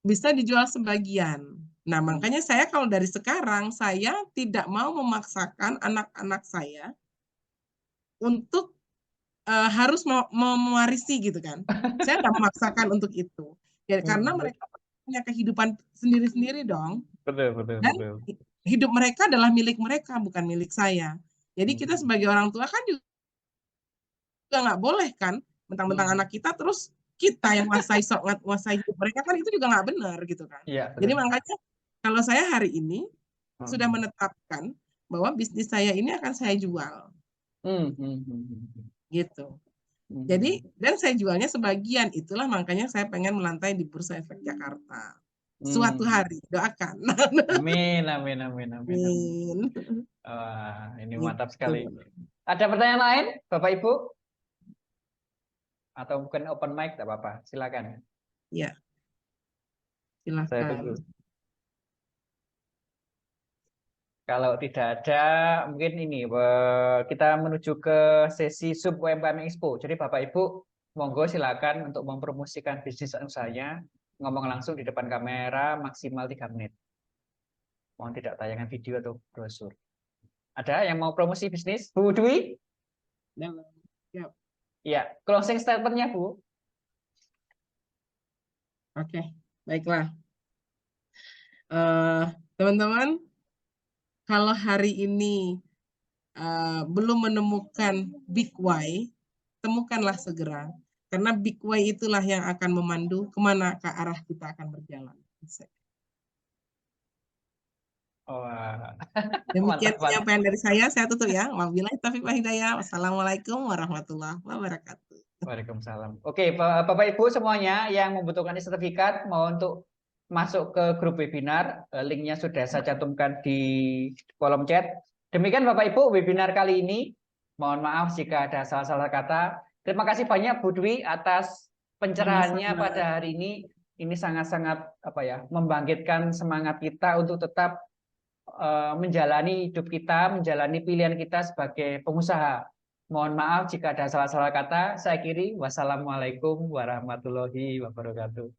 S3: Bisa dijual sebagian. Nah, makanya saya kalau dari sekarang, saya tidak mau memaksakan anak-anak saya untuk harus mewarisi gitu kan. Saya nggak memaksakan untuk itu. Ya, karena mereka punya kehidupan sendiri-sendiri dong. Dan hidup mereka adalah milik mereka, bukan milik saya. Jadi kita sebagai orang tua kan juga nggak boleh kan, mentang-mentang anak kita terus kita yang menguasai hidup mereka, kan itu juga nggak benar gitu kan. Jadi makanya kalau saya hari ini sudah menetapkan bahwa bisnis saya ini akan saya jual. Gitu. Jadi, dan saya jualnya sebagian, itulah makanya saya pengen melantai di Bursa Efek Jakarta. Suatu hari, doakan.
S2: Amin. Wah, ini mantap sekali. Ada pertanyaan lain, Bapak Ibu? Atau mungkin open mic, tidak apa-apa. Silakan.
S3: Ya.
S2: Saya
S3: Silakan.
S2: tunggu. Kalau tidak ada, mungkin ini kita menuju ke sesi sub UMKM Expo. Jadi Bapak Ibu, monggo silakan untuk mempromosikan bisnis usahanya, ngomong langsung di depan kamera maksimal 3 menit. Mohon tidak tayangan video atau brosur. Ada yang mau promosi bisnis? Bu Dwi?
S3: Ya.
S2: Ya, closing statement-nya Bu.
S3: Oke, baiklah. Teman-teman, kalau hari ini belum menemukan big why, temukanlah segera. Karena big why itulah yang akan memandu kemana ke arah kita akan berjalan.
S2: Wah,
S3: Demikian
S2: mantap, mantap.
S3: penyampaian dari saya tutup ya. Wabillahi taufiq wal hidayah. Wassalamualaikum warahmatullahi wabarakatuh.
S2: Waalaikumsalam. Oke, Bapak Ibu semuanya yang membutuhkan sertifikat mau untuk masuk ke grup webinar, linknya sudah saya cantumkan di kolom chat. Demikian Bapak Ibu webinar kali ini. Mohon maaf jika ada salah-salah kata. Terima kasih banyak Bu Dwi atas pencerahannya
S3: Sama-sama.
S2: pada hari ini. Ini sangat-sangat membangkitkan semangat kita untuk tetap menjalani hidup kita, menjalani pilihan kita sebagai pengusaha. Mohon maaf jika ada salah-salah kata. Saya akhiri. Wassalamualaikum warahmatullahi wabarakatuh.